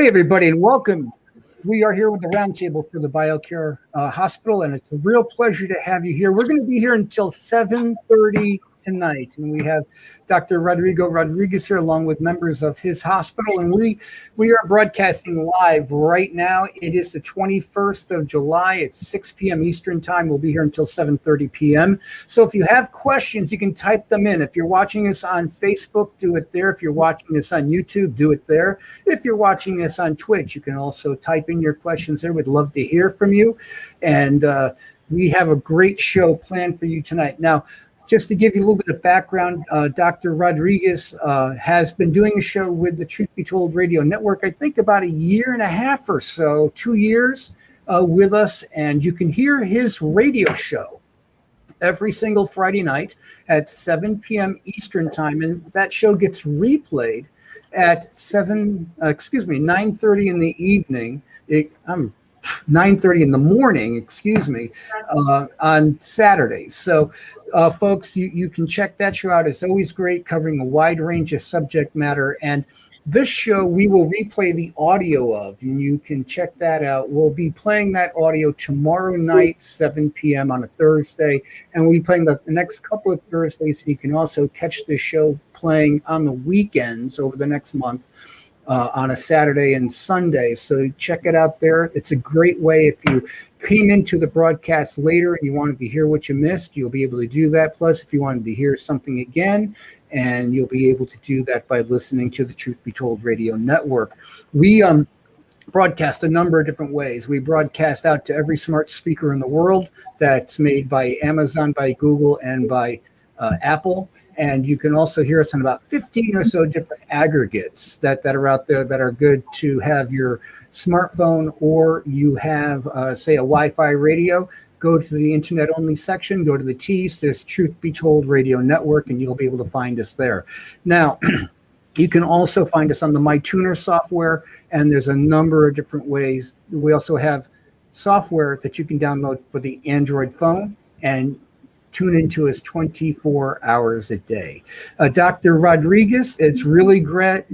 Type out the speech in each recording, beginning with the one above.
Hi, everybody, and welcome. We are here with the roundtable for the BioCare Hospital, and it's a real pleasure to have you here. We're going to be here until 7:30 tonight, and we have Dr. Rodrigo Rodriguez here, along with members of his hospital, and we are broadcasting live right now. It is the 21st of July. It's 6 p.m. Eastern Time. We'll be here until 7:30 p.m. So if you have questions, you can type them in. If you're watching us on Facebook, do it there. If you're watching us on YouTube, do it there. If you're watching us on Twitch, you can also type in your questions there. We'd love to hear from you. And we have a great show planned for you tonight. Now, just to give you a little bit of background, Dr. Rodriguez has been doing a show with the Truth Be Told Radio Network, I think about a year and a half or so, 2 years with us. And you can hear his radio show every single Friday night at 7 p.m. Eastern Time. And that show gets replayed at 9:30 in the evening. 9:30 in the morning, on Saturdays. So, folks, you can check that show out. It's always great, covering a wide range of subject matter. And this show, we will replay the audio of, and you can check that out. We'll be playing that audio tomorrow night, 7 p.m. on a Thursday, and we'll be playing the next couple of Thursdays, so you can also catch this show playing on the weekends over the next month. On a Saturday and Sunday. So check it out there. It's a great way. If you came into the broadcast later and you wanted to hear what you missed, you'll be able to do that. Plus, if you wanted to hear something again, and you'll be able to do that by listening to the Truth Be Told Radio Network. We broadcast a number of different ways. We broadcast out to every smart speaker in the world that's made by Amazon, by Google, and by Apple. And you can also hear us on about 15 or so different aggregates that are out there that are good to have your smartphone, or you have, say, a Wi-Fi radio. Go to the internet-only section, go to the T, says Truth Be Told Radio Network, and you'll be able to find us there. Now, you can also find us on the MyTuner software, and there's a number of different ways. We also have software that you can download for the Android phone, and tune into us 24 hours a day. Dr. Rodriguez, it's really great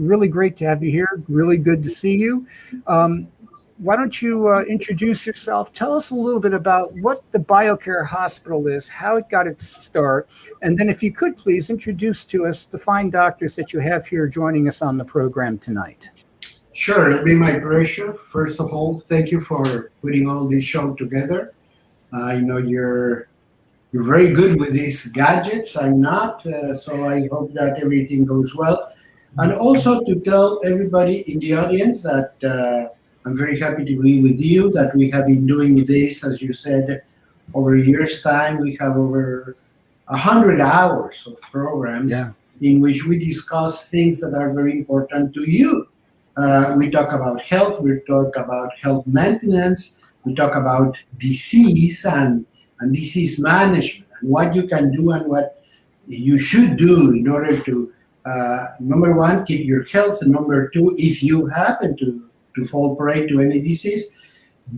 to have you here. Really good to see you. Why don't you introduce yourself? Tell us a little bit about what the BioCare Hospital is, how it got its start, and then if you could please introduce to us the fine doctors that you have here joining us on the program tonight. Sure, it'll be my pleasure. First of all, thank you for putting all this show together. I know you're very good with these gadgets. I'm not, so I hope that everything goes well. And also to tell everybody in the audience that I'm very happy to be with you, that we have been doing this, as you said, over a year's time. We have over 100 hours of programs in which we discuss things that are very important to you. We talk about health, we talk about health maintenance, we talk about disease and disease management, and what you can do and what you should do in order to, number one, keep your health, and number two, if you happen to fall prey to any disease,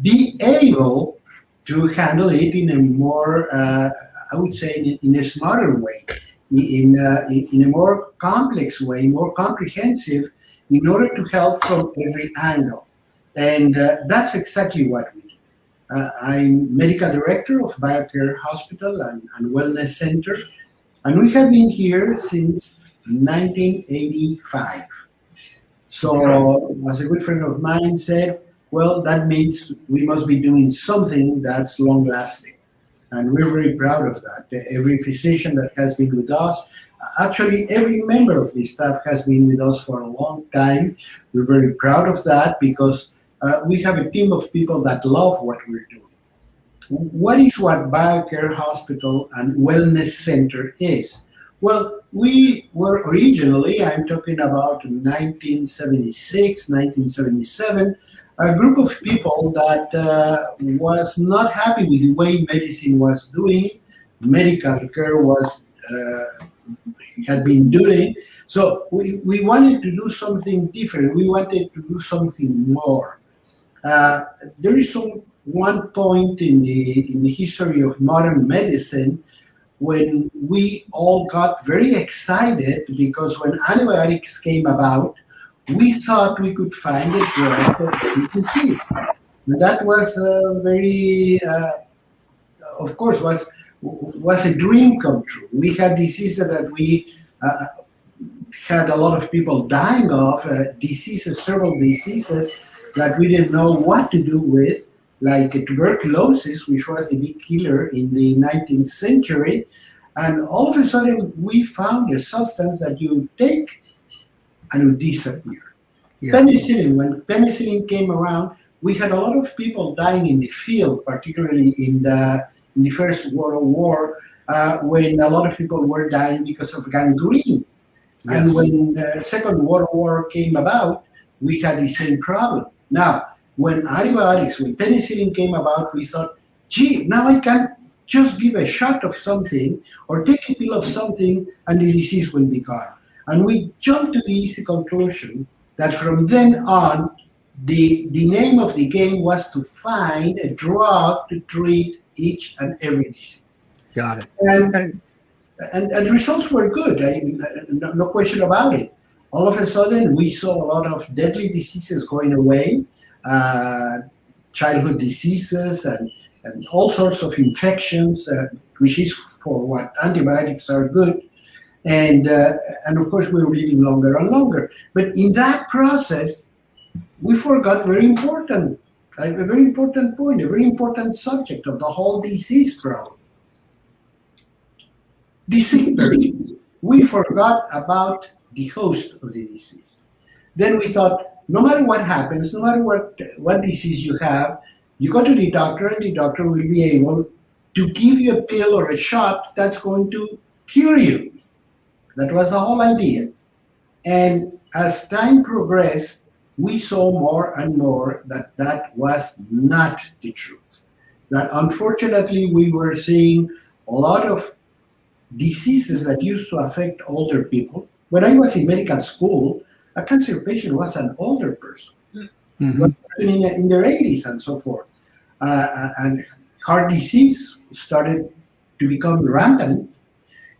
be able to handle it in a more, I would say, in a smarter way, in a more complex way, more comprehensive, in order to help from every angle. And that's exactly what we do. I'm medical director of BioCare Hospital and Wellness Center, and we have been here since 1985. So, as a good friend of mine said, well, that means we must be doing something that's long-lasting, and we're very proud of that. Every physician that has been with us, actually every member of the staff has been with us for a long time. We're very proud of that because we have a team of people that love what we're doing. What is what BioCare Hospital and Wellness Center is? Well, we were originally, I'm talking about 1976, 1977, a group of people that was not happy with the way medicine was doing, medical care had been doing. So we wanted to do something different. We wanted to do something more. There is one point in the history of modern medicine when we all got very excited because when antibiotics came about, we thought we could find a drug for every disease. And that was very, of course, was a dream come true. We had diseases that we had a lot of people dying of, diseases, several diseases that we didn't know what to do with, like tuberculosis, which was the big killer in the 19th century. And all of a sudden, we found a substance that you take and it would disappear. Yeah. Penicillin, when penicillin came around, we had a lot of people dying in the field, particularly in the First World War, when a lot of people were dying because of gangrene. Yes. And when the Second World War came about, we had the same problem. Now, when antibiotics, when penicillin came about, we thought, gee, now I can just give a shot of something or take a pill of something and the disease will be gone. And we jumped to the easy conclusion that from then on, the name of the game was to find a drug to treat each and every disease. Got it. And results were good, no question about it. All of a sudden, we saw a lot of deadly diseases going away, childhood diseases, and all sorts of infections, which is for what antibiotics are good. And of course, we were living longer and longer. But in that process, we forgot a very important point, a very important subject of the whole disease problem. The sick person. We forgot about the host of the disease. Then we thought, no matter what happens, no matter what disease you have, you go to the doctor and the doctor will be able to give you a pill or a shot that's going to cure you. That was the whole idea. And as time progressed, we saw more and more that that was not the truth. That unfortunately, we were seeing a lot of diseases that used to affect older people. When I was in medical school, a cancer patient was an older person, was in their 80s and so forth. And heart disease started to become rampant.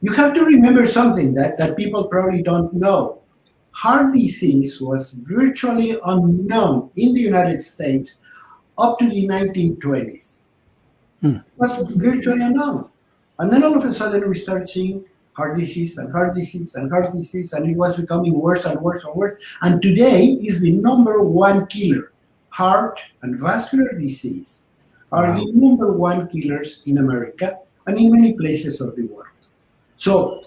You have to remember something that people probably don't know. Heart disease was virtually unknown in the United States up to the 1920s. It was virtually unknown. And then all of a sudden we started seeing heart disease and heart disease and heart disease, and it was becoming worse and worse and worse. And today is the number one killer. Heart and vascular disease are the number one killers in America and in many places of the world. So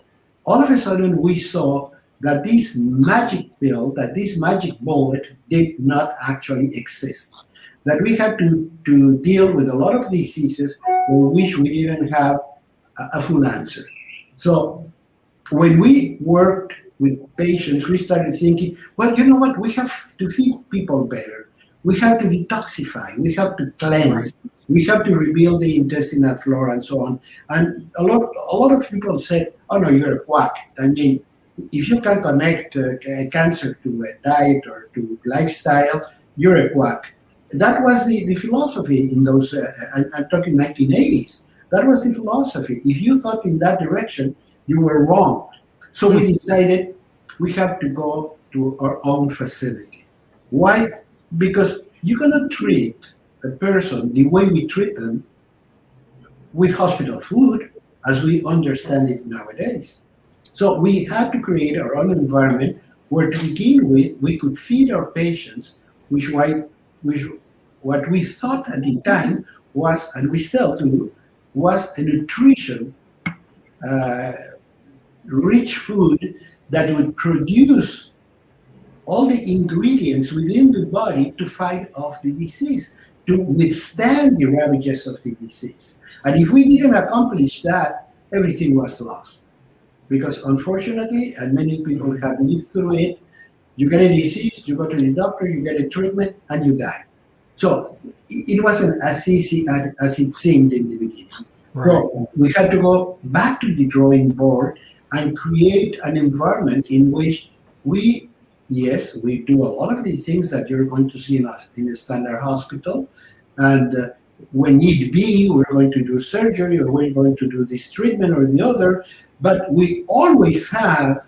all of a sudden we saw that this magic pill, that this magic bullet did not actually exist. That we had to deal with a lot of diseases for which we didn't have a full answer. So when we worked with patients, we started thinking, well, you know what? We have to feed people better. We have to detoxify. We have to cleanse. Right. We have to rebuild the intestinal flora and so on. And a lot of people said, oh, no, you're a quack. I mean, if you can connect cancer to a diet or to lifestyle, you're a quack. That was the philosophy in those, I'm talking 1980s. That was the philosophy. If you thought in that direction, you were wrong. So we decided we have to go to our own facility. Why? Because you cannot treat a person the way we treat them with hospital food as we understand it nowadays. So we had to create our own environment where to begin with, we could feed our patients, which what we thought at the time was, and we still do, was a nutrition rich food that would produce all the ingredients within the body to fight off the disease, to withstand the ravages of the disease. And if we didn't accomplish that, everything was lost. Because unfortunately, and many people have lived through it, you get a disease, you go to the doctor, you get a treatment, and you die. So it wasn't as easy as it seemed in the beginning. Right. So we had to go back to the drawing board and create an environment in which we do a lot of the things that you're going to see in a standard hospital. And when need be, we're going to do surgery or we're going to do this treatment or the other. But we always have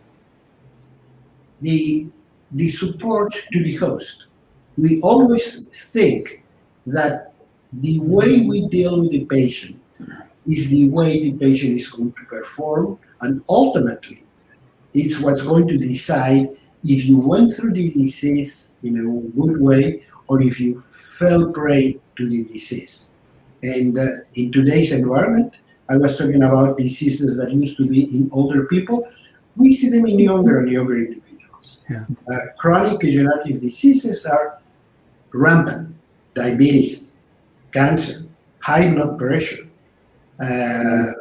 the the support to the host. We always think that the way we deal with the patient is the way the patient is going to perform, and ultimately, it's what's going to decide if you went through the disease in a good way or if you fell prey to the disease. And in today's environment, I was talking about diseases that used to be in older people. We see them in younger and younger individuals. Yeah. Chronic degenerative diseases are rampant: diabetes, cancer, high blood pressure, uh,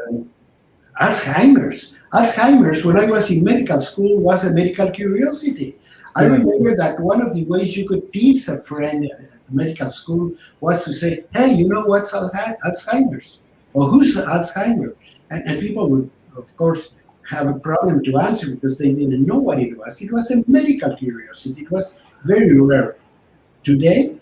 Alzheimer's. Alzheimer's, when I was in medical school, was a medical curiosity. I Yeah. remember that one of the ways you could tease a friend at medical school was to say, hey, you know what's Alzheimer's? Or who's Alzheimer's? And people would, of course, have a problem to answer because they didn't know what it was. It was a medical curiosity. It was very rare. Today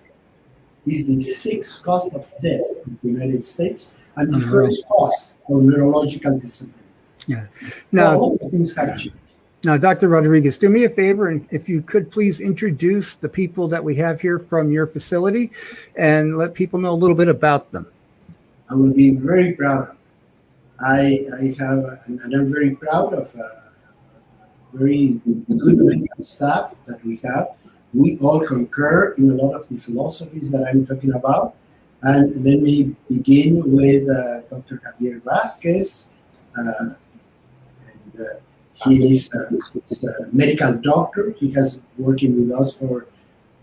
is the sixth cause of death in the United States and the first cause of neurological disability. Yeah. So Now, all of things have changed. now, Dr. Rodriguez, do me a favor, and if you could please introduce the people that we have here from your facility and let people know a little bit about them. I will be very proud of it. I have, and I'm very proud of very good medical staff that we have. We all concur in a lot of the philosophies that I'm talking about. And let me begin with Dr. Javier Vasquez. He is a medical doctor. He has working with us for,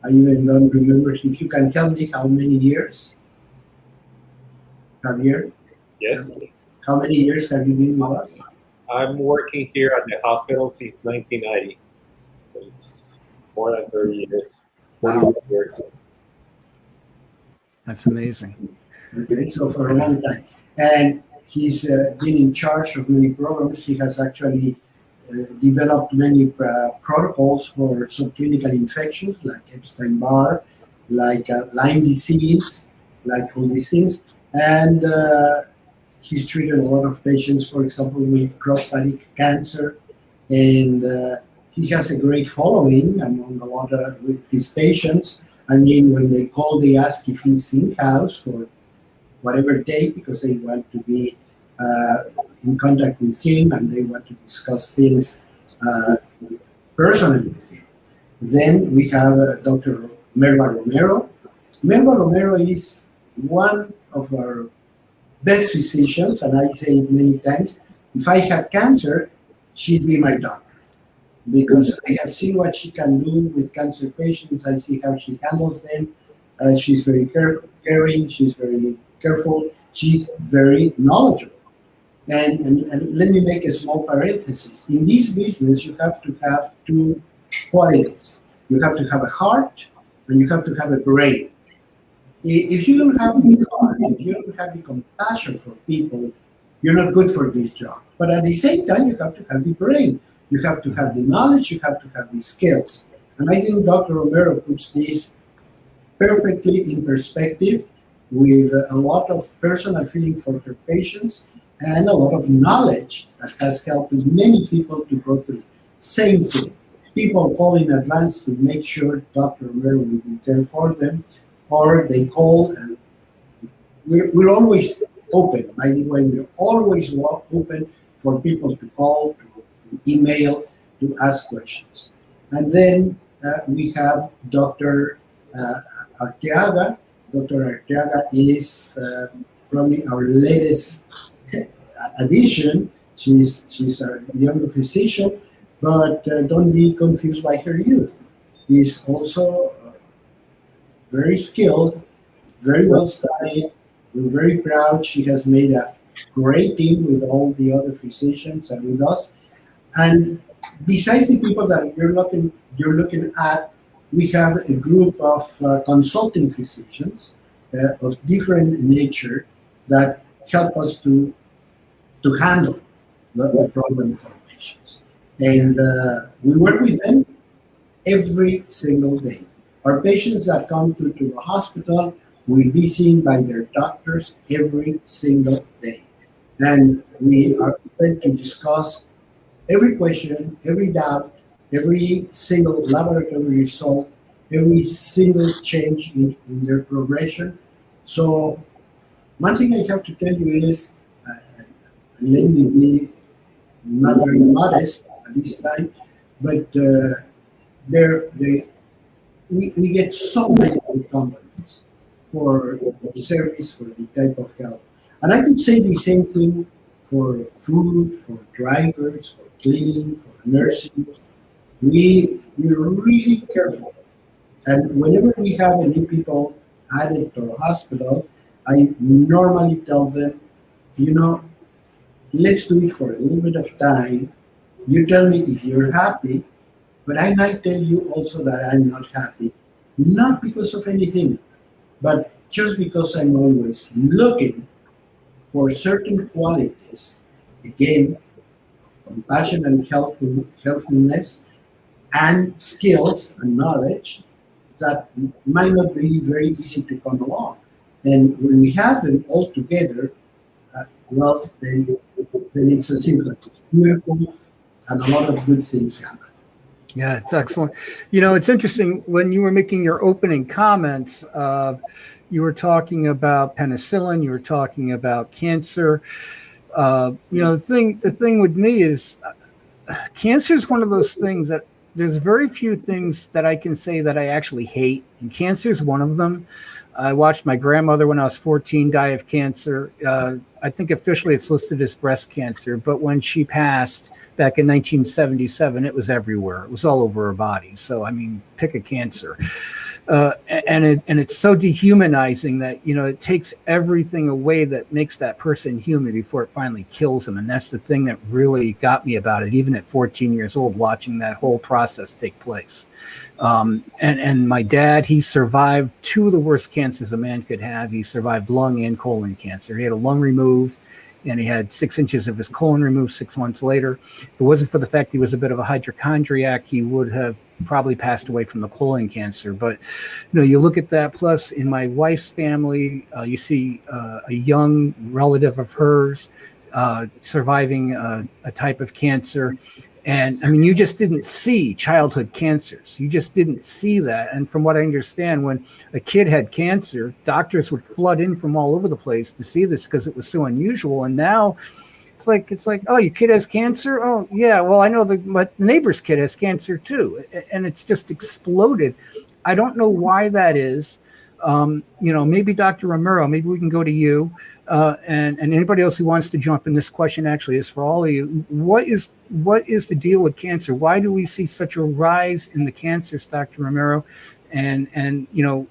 I even don't remember, if you can tell me how many years, Javier? Yes, How many years have you been with us? I'm working here at the hospital since 1990. It's more than 30 years. 41 years. That's amazing. Okay, so for a long time. And he's been in charge of many programs. He has actually developed many protocols for subclinical infections like Epstein-Barr, like Lyme disease, like all these things. And he's treated a lot of patients, for example, with prostatic cancer. And he has a great following among a lot of with his patients. I mean, when they call, they ask if he's in-house for whatever day because they want to be in contact with him and they want to discuss things personally with him. Then we have Dr. Merva Romero. Merva Romero is one of our best physicians, and I say it many times. If I had cancer, she'd be my doctor because I have seen what she can do with cancer patients. I see how she handles them. She's very caring. She's very careful. She's very knowledgeable. And let me make a small parenthesis. In this business, you have to have two qualities. You have to have a heart and you have to have a brain. If you don't have the heart, if you don't have the compassion for people, you're not good for this job. But at the same time, you have to have the brain. You have to have the knowledge. You have to have the skills. And I think Dr. Romero puts this perfectly in perspective with a lot of personal feeling for her patients and a lot of knowledge that has helped many people to go through. Same thing. People call in advance to make sure Dr. Romero will be there for them, or they call and we're always open. By the way, we're always open for people to call, to email, to ask questions. And then we have Dr. Arteaga. Dr. Arteaga is probably our latest addition. She's a young physician, but don't be confused by her youth. She's also very skilled, very well studied. We're very proud. She has made a great team with all the other physicians and with us. And besides the people that you're looking at, we have a group of consulting physicians of different nature that help us to handle the problem for patients. And we work with them every single day. Our patients that come to the hospital will be seen by their doctors every single day. And we are prepared to discuss every question, every doubt, every single laboratory result, every single change in their progression. So one thing I have to tell you is, let me be not very modest at this time, but we get so many compliments for the service, for the type of help. And I could say the same thing for food, for drivers, for cleaning, for nursing. We're really careful. And whenever we have a new people added to a hospital, I normally tell them, you know, let's do it for a little bit of time. You tell me if you're happy, but I might tell you also that I'm not happy, not because of anything, but just because I'm always looking for certain qualities, again, compassion and helpfulness, and skills and knowledge that might not be very easy to come along. And when we have them all together, well, then it's a symphony. It's beautiful, and a lot of good things happen. Yeah, it's excellent. You know, it's interesting when you were making your opening comments, you were talking about penicillin, you were talking about cancer. You know, the thing with me is cancer is one of those things that there's very few things that I can say that I actually hate, and cancer is one of them. I watched my grandmother when I was 14 die of cancer. I think officially it's listed as breast cancer, but when she passed back in 1977, it was everywhere. It was all over her body. So, I mean, pick a cancer. And it's so dehumanizing that, you know, it takes everything away that makes that person human before it finally kills them. And that's the thing that really got me about it, even at 14 years old, watching that whole process take place. And my dad, he survived two of the worst cancers a man could have. He survived lung and colon cancer. He had a lung removed, and he had 6 inches of his colon removed 6 months later. If it wasn't for the fact he was a bit of a hypochondriac, he would have probably passed away from the colon cancer. But, you know, you look at that. Plus, in my wife's family, you see a young relative of hers surviving a type of cancer. And I mean, you just didn't see childhood cancers. You just didn't see that. And from what I understand, when a kid had cancer, doctors would flood in from all over the place to see this because it was so unusual. And now it's like, oh, your kid has cancer? Oh, yeah. Well, I know my neighbor's kid has cancer too. And it's just exploded. I don't know why that is. You know, maybe Dr. Romero, maybe we can go to you. And anybody else who wants to jump in, this question actually is for all of you. What is the deal with cancer? Why do we see such a rise in the cancers, Dr. Romero? And you know,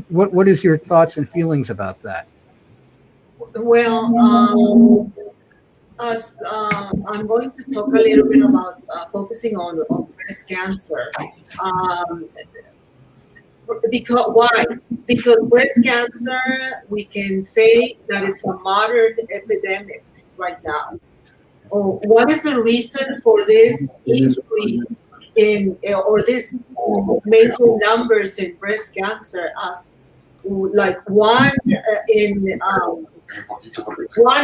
what is your thoughts and feelings about that? Well, I'm going to talk a little bit about focusing on breast cancer. Because why? Because breast cancer, we can say that it's a modern epidemic right now. Oh, what is the reason for this increase in or this major numbers in breast cancer? As like one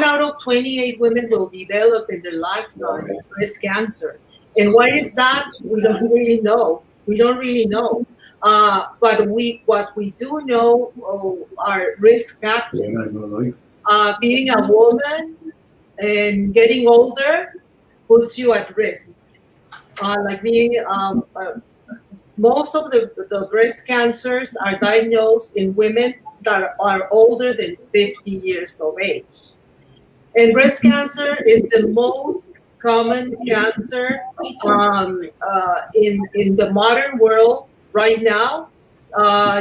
out of 28 women will develop in their lifetime breast cancer. And what is that? We don't really know. We don't really know. But what we do know are risk factors. Being a woman and getting older puts you at risk. Like being most of the breast cancers are diagnosed in women that are older than 50 years of age. And breast cancer is the most common cancer in the modern world right now.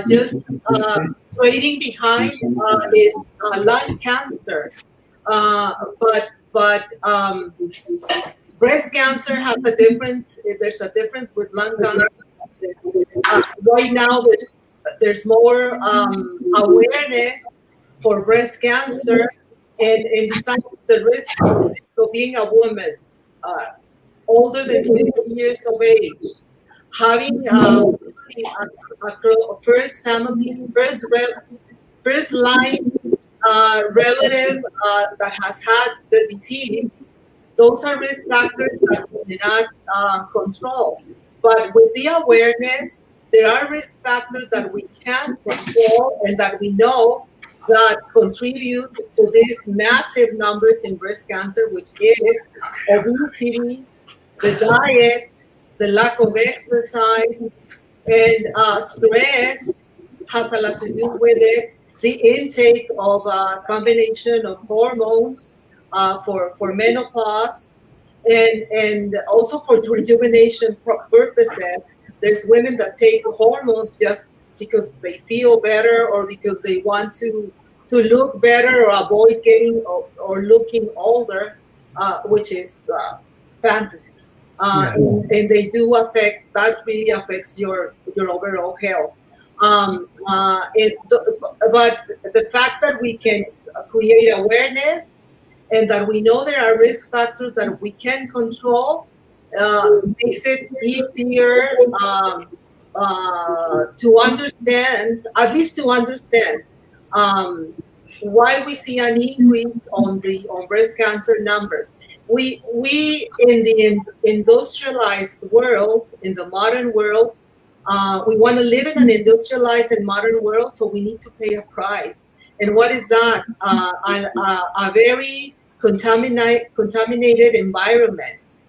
Just trading behind is lung cancer. But breast cancer have a difference. There's a difference with lung cancer. Right now, there's more awareness for breast cancer, and besides the risk of being a woman older than 50 years of age, having a first line relative that has had the disease. Those are risk factors that we cannot control. But with the awareness, there are risk factors that we can control and that we know that contribute to these massive numbers in breast cancer, which is obesity, the diet, the lack of exercise, and stress has a lot to do with it. The intake of a combination of hormones for menopause and also for rejuvenation purposes. There's women that take hormones just because they feel better or because they want to look better or avoid getting or looking older, which is fantasy. And they do affect, that really affects your overall health. But the fact that we can create awareness and that we know there are risk factors that we can control makes it easier to understand, at least to understand why we see an increase on breast cancer numbers. We in the industrialized world, in the modern world, we want to live in an industrialized and modern world, so we need to pay a price. And what is that? A very contaminated environment.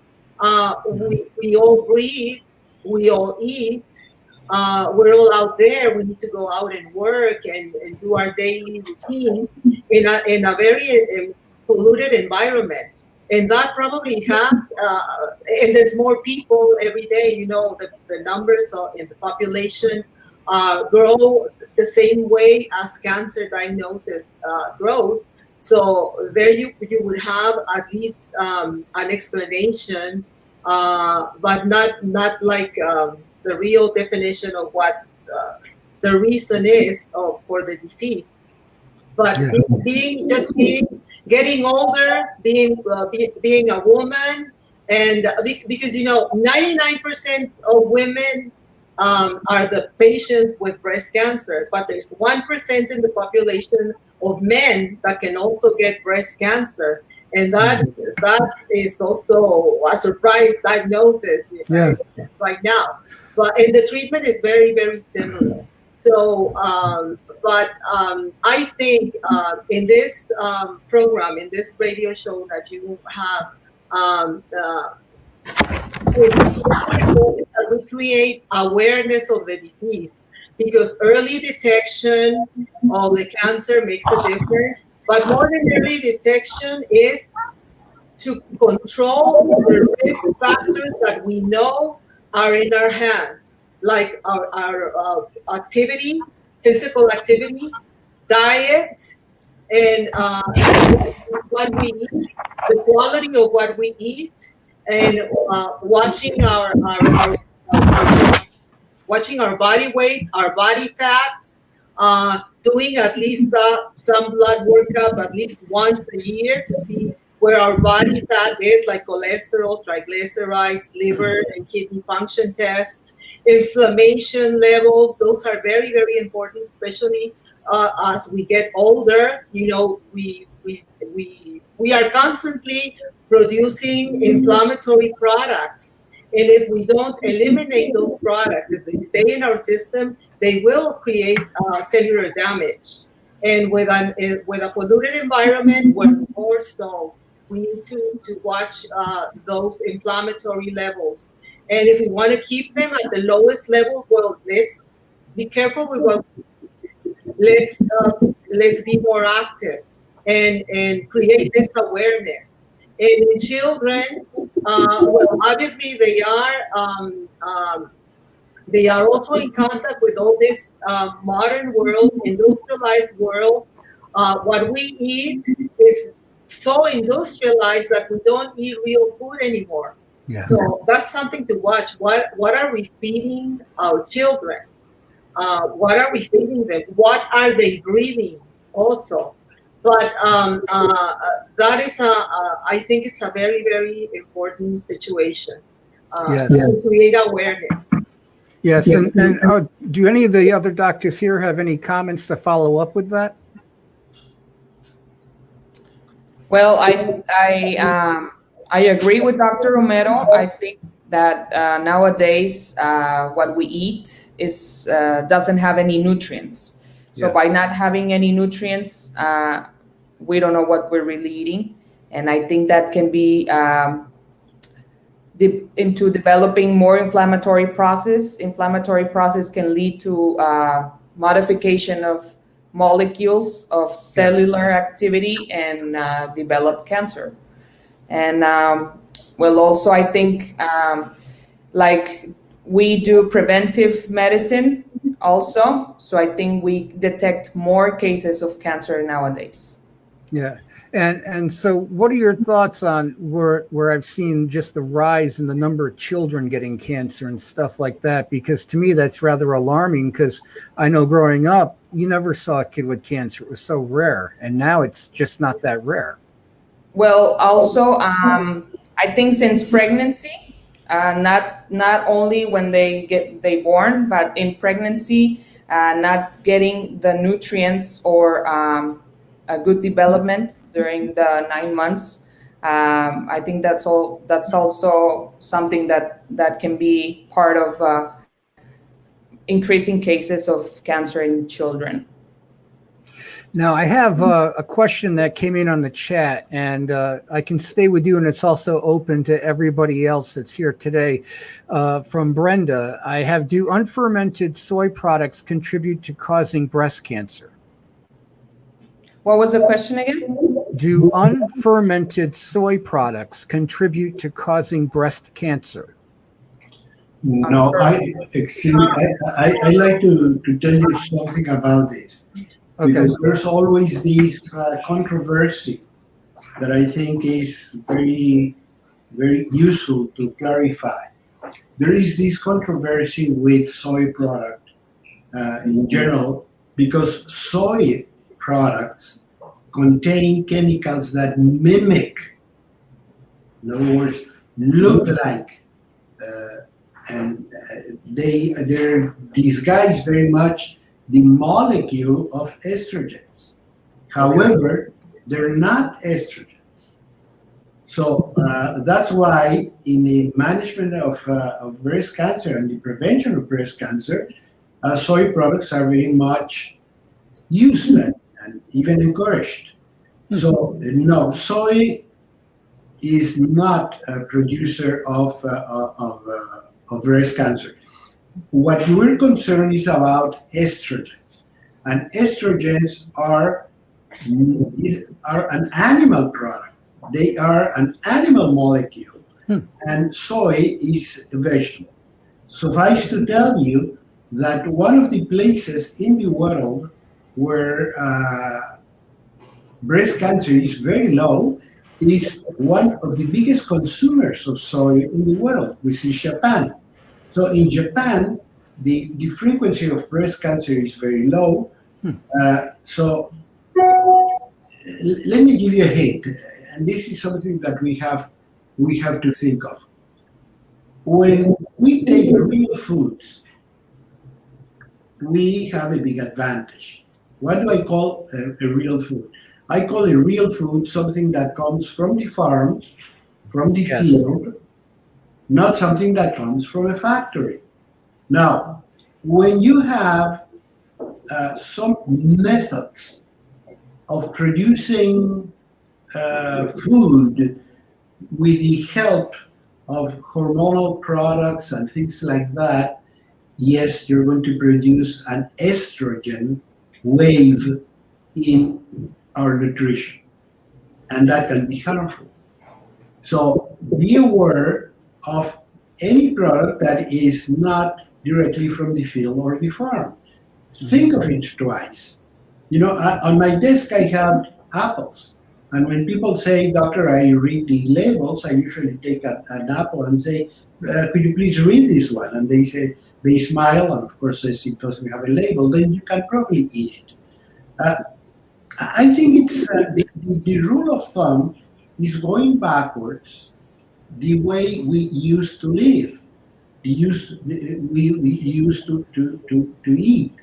We all breathe, we all eat, we're all out there. We need to go out and work and do our daily routines in a very polluted environment. And that probably has, and there's more people every day, you know, the numbers in the population grow the same way as cancer diagnosis grows. So there you would have at least an explanation, but not like the real definition of what the reason is for the disease. But getting older, being a woman, and because, you know, 99% of women are the patients with breast cancer, but there's 1% in the population of men that can also get breast cancer, and that is also a surprise diagnosis right now. And the treatment is very, very similar. So, I think in this program, in this radio show that you have, we create awareness of the disease, because early detection of the cancer makes a difference. But more than early detection is to control the risk factors that we know are in our hands, like our activity, physical activity, diet, and what we eat, the quality of what we eat, and watching our body weight, our body fat, doing at least some blood workup at least once a year to see where our body fat is, like cholesterol, triglycerides, liver and kidney function tests, inflammation levels. Those are very, very important, especially as we get older. You know, we are constantly producing inflammatory products. And if we don't eliminate those products, if they stay in our system, they will create cellular damage. And with a polluted environment, we're more so. We need to watch those inflammatory levels. And if we want to keep them at the lowest level, well, let's be careful with what we eat. Let's be more active and create this awareness. And in children, well, obviously they are also in contact with all this modern world, industrialized world. What we eat is so industrialized that we don't eat real food anymore. Yeah. So that's something to watch. What are we feeding our children? What are we feeding them? What are they breathing also? But that is I think it's a very, very important situation to create awareness. Yes, and do any of the other doctors here have any comments to follow up with that? Well, I agree with Dr. Romero. I think that nowadays what we eat is doesn't have any nutrients. So Yeah. by not having any nutrients, we don't know what we're really eating, and I think that can be into developing more inflammatory process. Inflammatory process can lead to modification of molecules of cellular activity and develop cancer. And well, also I think like we do preventive medicine also, so I think we detect more cases of cancer nowadays. Yeah. And so what are your thoughts on where I've seen just the rise in the number of children getting cancer and stuff like that? Because to me, that's rather alarming, because I know growing up, you never saw a kid with cancer. It was so rare. And now it's just not that rare. Well, also, I think since pregnancy, not only when they born, but in pregnancy, not getting the nutrients or a good development during the 9 months. I think that's all. That's also something that can be part of increasing cases of cancer in children. Now, I have a question that came in on the chat, and I can stay with you, and it's also open to everybody else that's here today. From Brenda, I have, do unfermented soy products contribute to causing breast cancer? What was the question again? Do unfermented soy products contribute to causing breast cancer? No, excuse me, I like to tell you something about this. Okay. Because there's always this controversy that I think is very, very useful to clarify. There is this controversy with soy product in general, because soy products contain chemicals that mimic, in other words, look like, and they're disguised very much the molecule of estrogens. However, they're not estrogens. So that's why in the management of breast cancer and the prevention of breast cancer, soy products are very much used and even encouraged. So no, soy is not a producer of breast cancer. What we're concerned is about estrogens, and estrogens are an animal product. They are an animal molecule, and soy is a vegetable. Suffice to tell you that one of the places in the world where breast cancer is very low is one of the biggest consumers of soy in the world, which is Japan. So in Japan, the frequency of breast cancer is very low. So let me give you a hint, and this is something that we have to think of. When we take real foods, we have a big advantage. What do I call a real food? I call a real food something that comes from the farm, from the field, not something that comes from a factory. Now, when you have some methods of producing food with the help of hormonal products and things like that, yes, you're going to produce an estrogen wave in our nutrition, and that can be harmful. So be aware of any product that is not directly from the field or the farm. Think of it twice. You know, on my desk I have apples, and when people say, "Doctor, I read the labels," I usually take an apple and say, "Could you please read this one?" And they smile, and of course says it doesn't have a label. Then you can probably eat it. I think it's the rule of thumb is going backwards the way we used to live. We used to eat.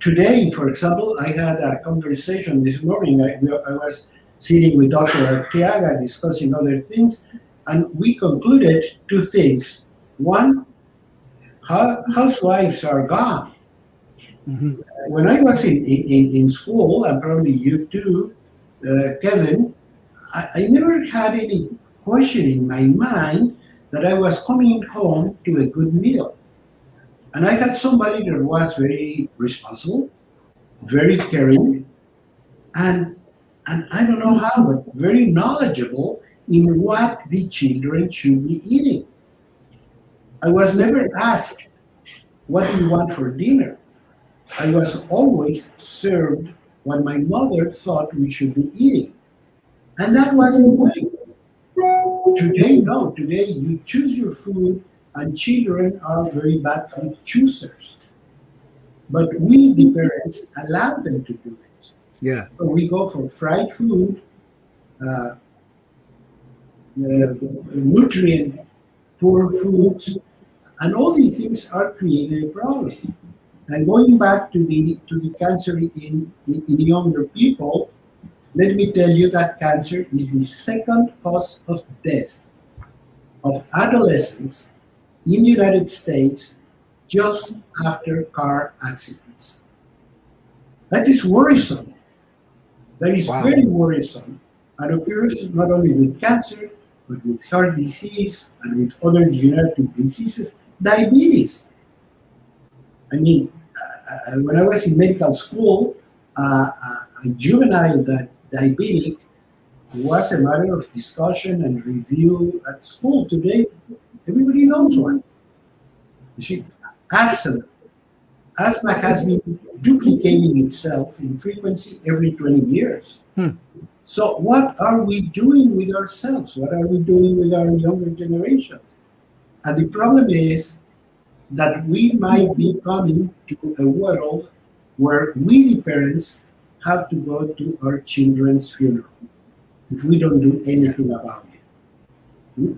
Today, for example, I had a conversation this morning. I was sitting with Dr. Arteaga discussing other things, and we concluded two things. One, housewives are gone. Mhm. When I was in school, and probably you too, Kevin, I never had any question in my mind that I was coming home to a good meal. And I had somebody that was very responsible, very caring, and I don't know how, but very knowledgeable in what the children should be eating. I was never asked, what do you want for dinner? I was always served what my mother thought we should be eating. And that was the way. Today, no. Today, you choose your food, and children are very bad food choosers. But we, the parents, allow them to do it. Yeah. So we go for fried food, uh, nutrient poor foods, and all these things are creating a problem. And going back to the cancer in younger people, let me tell you that cancer is the second cause of death of adolescents in the United States just after car accidents. That is worrisome. That is Wow. very worrisome and occurs not only with cancer, but with heart disease and with other genetic diseases, diabetes. I mean, when I was in medical school, a juvenile diabetic was a matter of discussion and review at school. Today, everybody knows one. You see, asthma. Asthma has been duplicating itself in frequency every 20 years. So what are we doing with ourselves? What are we doing with our younger generations? And the problem is that we might be coming to a world where we, the parents, have to go to our children's funeral if we don't do anything about it.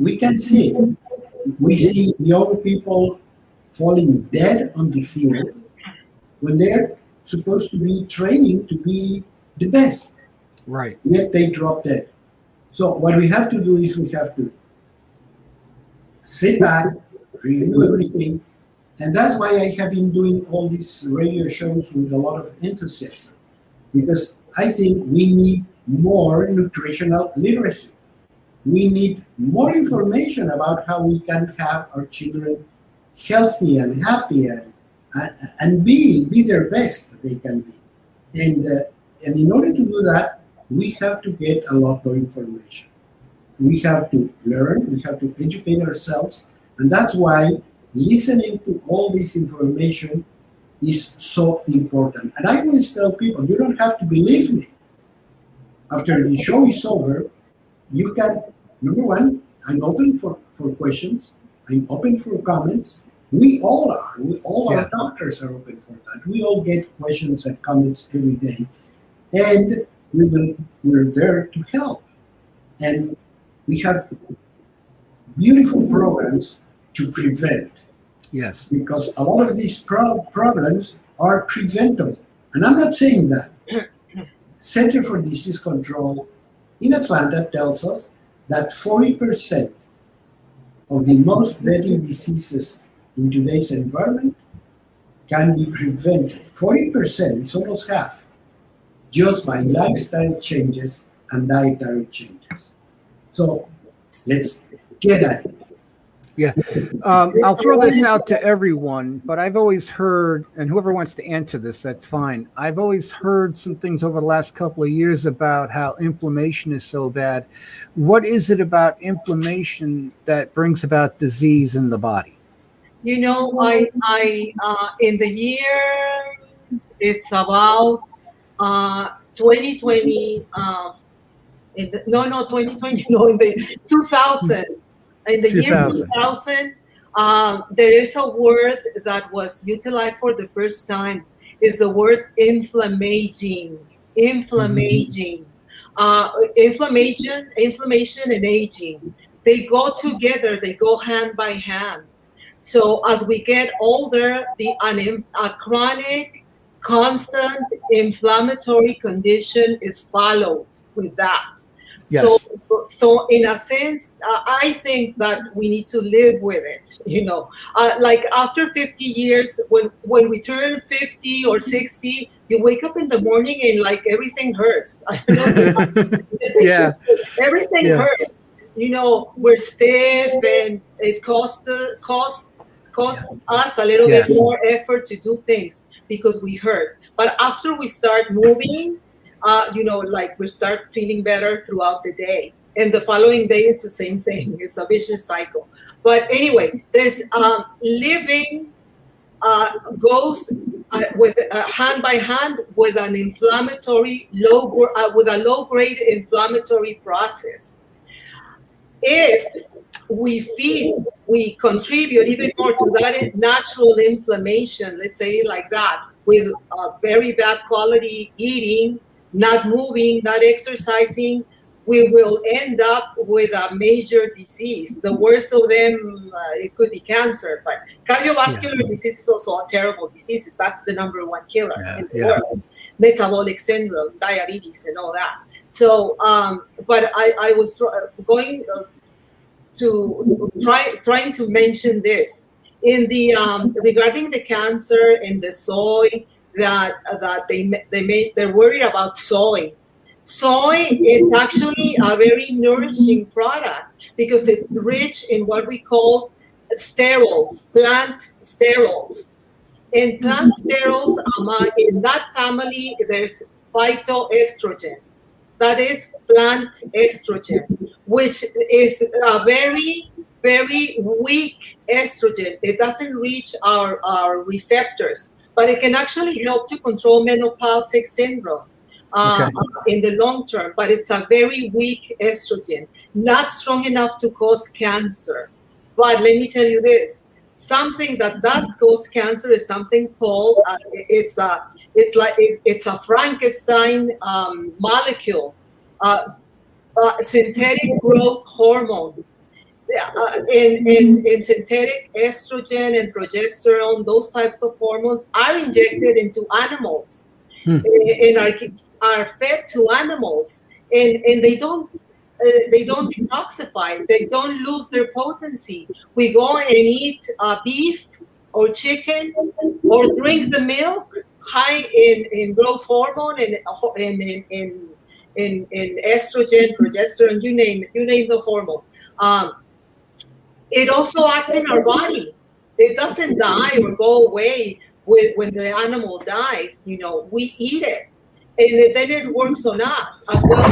We can see it. We see young people falling dead on the field when they're supposed to be training to be the best, Right. yet they drop dead. So what we have to do is we have to sit back, review everything, and that's why I have been doing all these radio shows with a lot of enthusiasm, because I think we need more nutritional literacy. We need more information about how we can have our children healthy and happy and be their best they can be. And in order to do that, we have to get a lot more information. We have to learn, we have to educate ourselves, and that's why listening to all this information is so important. And I always tell people, you don't have to believe me. After the show is over, you can, number one, I'm open for questions, I'm open for comments. We all are. Our doctors are open for that. We all get questions and comments every day. And we're there to help. And we have beautiful programs to prevent. Yes. Because a lot of these problems are preventable. And I'm not saying that. Center for Disease Control in Atlanta tells us that 40% of the most deadly diseases in today's environment can be prevented. 40%, it's almost half, just by lifestyle changes and dietary changes. So let's get at it. Yeah. I'll throw this out to everyone, but I've always heard, and whoever wants to answer this, that's fine. I've always heard some things over the last couple of years about how inflammation is so bad. What is it about inflammation that brings about disease in the body? You know, I in the year, it's about 2020, 2020, no, in the 2000. In the year 2000, there is a word that was utilized for the first time. Is the word inflammaging. Inflammation, and aging. They go together. They go hand by hand. So as we get older, a chronic, constant inflammatory condition is followed with that. So, Yes. so in a sense, I think that we need to live with it. Like after 50 years, when we turn 50 or 60, you wake up in the morning and like everything hurts. I don't know if you have the Yeah. pictures. Everything Yeah. hurts. We're stiff, and it costs us a little bit Yes. more effort to do things because we hurt. But after we start moving, like we start feeling better throughout the day. And the following day, it's the same thing. It's a vicious cycle. But anyway, there's living goes with hand by hand with an with a low grade inflammatory process. If we contribute even more to that natural inflammation, let's say it like that, with very bad quality eating, not moving, not exercising, we will end up with a major disease. The worst of them, it could be cancer, but cardiovascular disease is also a terrible disease. That's the #1 killer in the world. Metabolic syndrome, diabetes, and all that. So, but I was going to trying to mention this in the regarding the cancer and the soy that they're worried about soy. Soy is actually a very nourishing product because it's rich in what we call sterols, plant sterols. And plant sterols, in that family, there's phytoestrogen. That is plant estrogen, which is a very, very weak estrogen. It doesn't reach our receptors, but it can actually help to control menopausic syndrome in the long term. But it's a very weak estrogen, not strong enough to cause cancer. But let me tell you this. Something that does cause cancer is something called it's a Frankenstein molecule, synthetic growth hormone. And synthetic estrogen and progesterone, those types of hormones are injected into animals and are fed to animals, and they don't detoxify, they don't lose their potency. We go and eat beef or chicken or drink the milk high in growth hormone and in estrogen, progesterone, you name it, you name the hormone. It also acts in our body. It doesn't die or go away when the animal dies. We eat it, and then it works on us as well.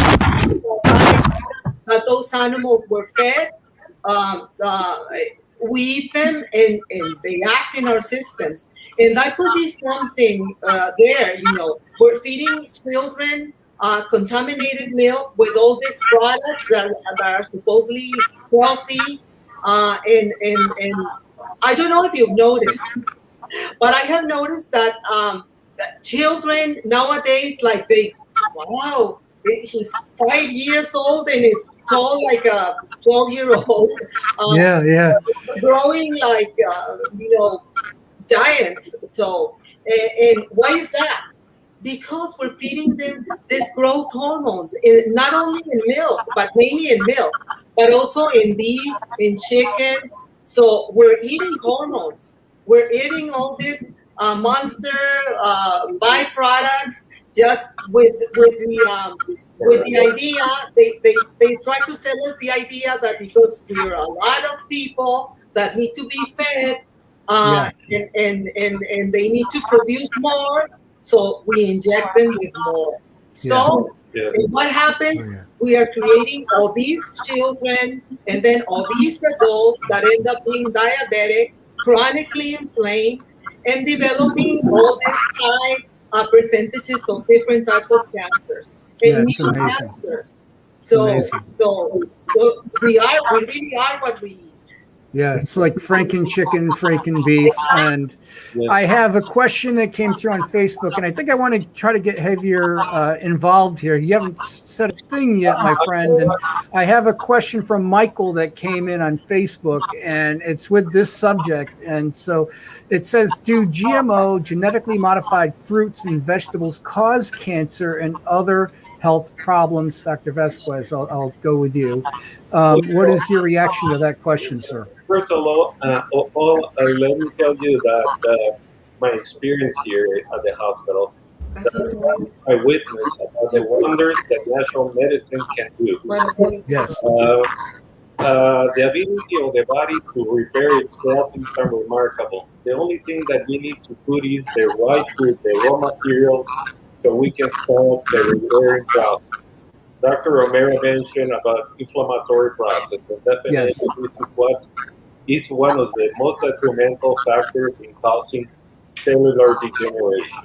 That those animals were fed, we eat them, and they act in our systems. And that could be something there. We're feeding children contaminated milk with all these products that are supposedly healthy. And I don't know if you've noticed, but I have noticed that children nowadays, like wow, he's 5 years old and is tall like a 12-year-old. Growing like, giants. So, and why is that? Because we're feeding them these growth hormones, not only in milk, but mainly in milk, but also in beef, in chicken. So we're eating hormones. We're eating all these monster byproducts just with the idea. They try to sell us the idea that because we're a lot of people that need to be fed, and they need to produce more, so we inject them with more. So what happens? We are creating obese children and then obese adults that end up being diabetic, chronically inflamed, and developing all these high percentages of different types of cancers and new cancers. So we really are what we eat. Yeah, it's like Franken chicken, Franken beef. And I have a question that came through on Facebook, and I think I want to try to get heavier involved here. You haven't said a thing yet, my friend. And I have a question from Michael that came in on Facebook, and it's with this subject. And so it says, do GMO, genetically modified fruits and vegetables, cause cancer and other health problems. Dr. Vasquez, I'll go with you. What is your reaction to that question, sir? First of all, let me tell you that my experience here at the hospital, I witnessed about the wonders that natural medicine can do. Yes. The ability of the body to repair itself is unremarkable. The only thing that we need to put is the right food, the raw materials, so we can start the repairing process. Dr. Romero mentioned about inflammatory process, and definitely Yes. this is what is one of the most detrimental factors in causing cellular degeneration.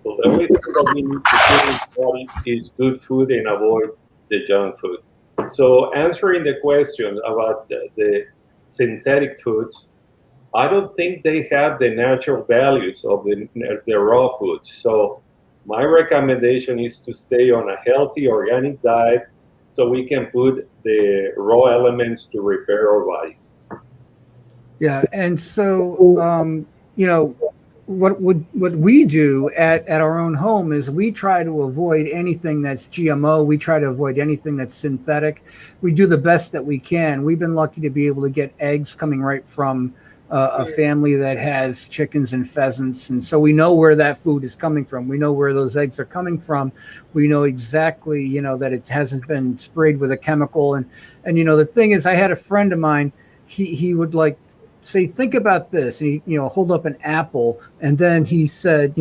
So the only thing that we need to put in the body is good food and avoid the junk food. So answering the question about the synthetic foods, I don't think they have the natural values of the raw foods. So my recommendation is to stay on a healthy organic diet so we can put the raw elements to repair our bodies. Yeah, and so what we do at our own home is we try to avoid anything that's GMO. We try to avoid anything that's synthetic. We do the best that we can. We've been lucky to be able to get eggs coming right from a family that has chickens and pheasants, and so we know where that food is coming from. We know where those eggs are coming from. We know exactly, that it hasn't been sprayed with a chemical. And the thing is, I had a friend of mine. He would say, think about this, and he hold up an apple, and then he said,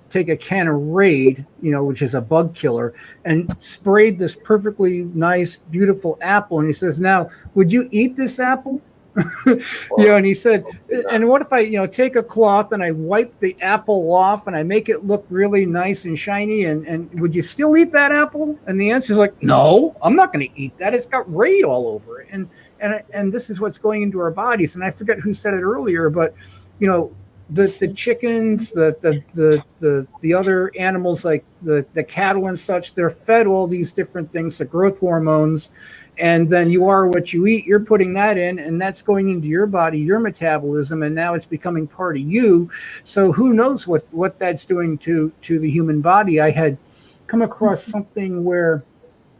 take a can of Raid, which is a bug killer, and sprayed this perfectly nice, beautiful apple, and he says, now would you eat this apple? And he said, and what if I take a cloth and I wipe the apple off and I make it look really nice and shiny, and would you still eat that apple? And the answer is no, I'm not going to eat that. It's got Raid all over it. And this is what's going into our bodies. And I forget who said it earlier, but the chickens, the other animals like the cattle and such, they're fed all these different things, the growth hormones, and then you are what you eat. You're putting that in, and that's going into your body, your metabolism, and now it's becoming part of you. So who knows what that's doing to the human body. I had come across something where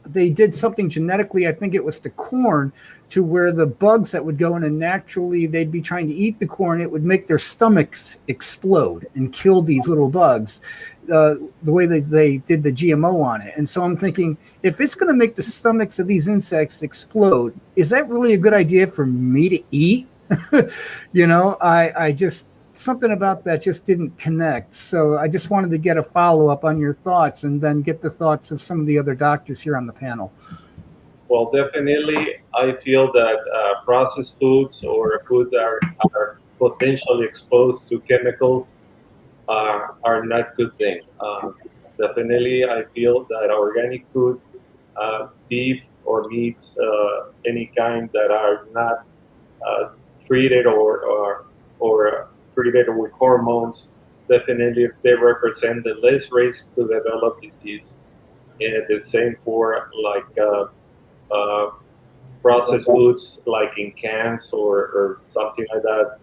they did something genetically, I think it was the corn, to where the bugs that would go in and naturally they'd be trying to eat the corn, it would make their stomachs explode and kill these little bugs, the way that they did the GMO on it. And so I'm thinking, if it's going to make the stomachs of these insects explode, is that really a good idea for me to eat? I just, something about that just didn't connect. So I just wanted to get a follow-up on your thoughts and then get the thoughts of some of the other doctors here on the panel. Well, definitely, I feel that processed foods or foods that are potentially exposed to chemicals are not good things. Definitely, I feel that organic food, beef or meats, any kind that are not treated or treated with hormones, definitely they represent the less risk to develop disease. And the same for processed foods like in cans or something like that,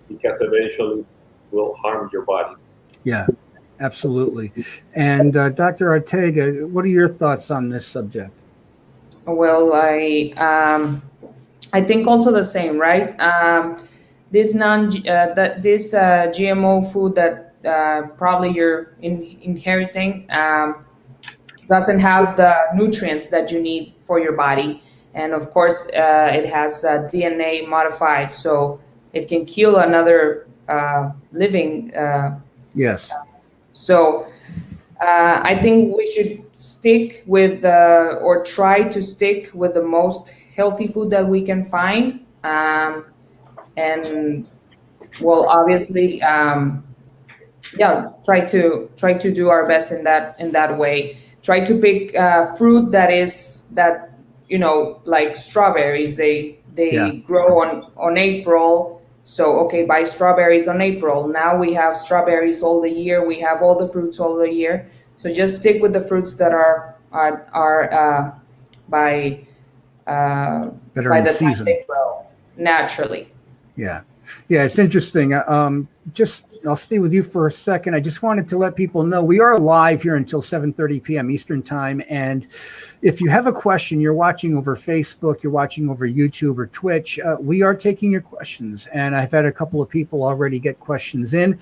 because eventually will harm your body. Yeah, absolutely. And Dr. Ortega, what are your thoughts on this subject? Well, I think also the same, right? This GMO food that probably you're inheriting doesn't have the nutrients that you need for your body, and of course, it has DNA modified, so it can kill another living. Yes. So I think we should stick with or try to stick with the most healthy food that we can find. And well, obviously, try to do our best in that way. Try to pick fruit that like strawberries. They grow on April. So okay, buy strawberries on April. Now we have strawberries all the year. We have all the fruits all the year. So just stick with the fruits that are by the season. time they grow naturally. Yeah, it's interesting. Just I'll stay with you for a second. I just wanted to let people know we are live here until 7:30 p.m. Eastern time. And if you have a question, you're watching over Facebook, you're watching over YouTube or Twitch, we are taking your questions. And I've had a couple of people already get questions in.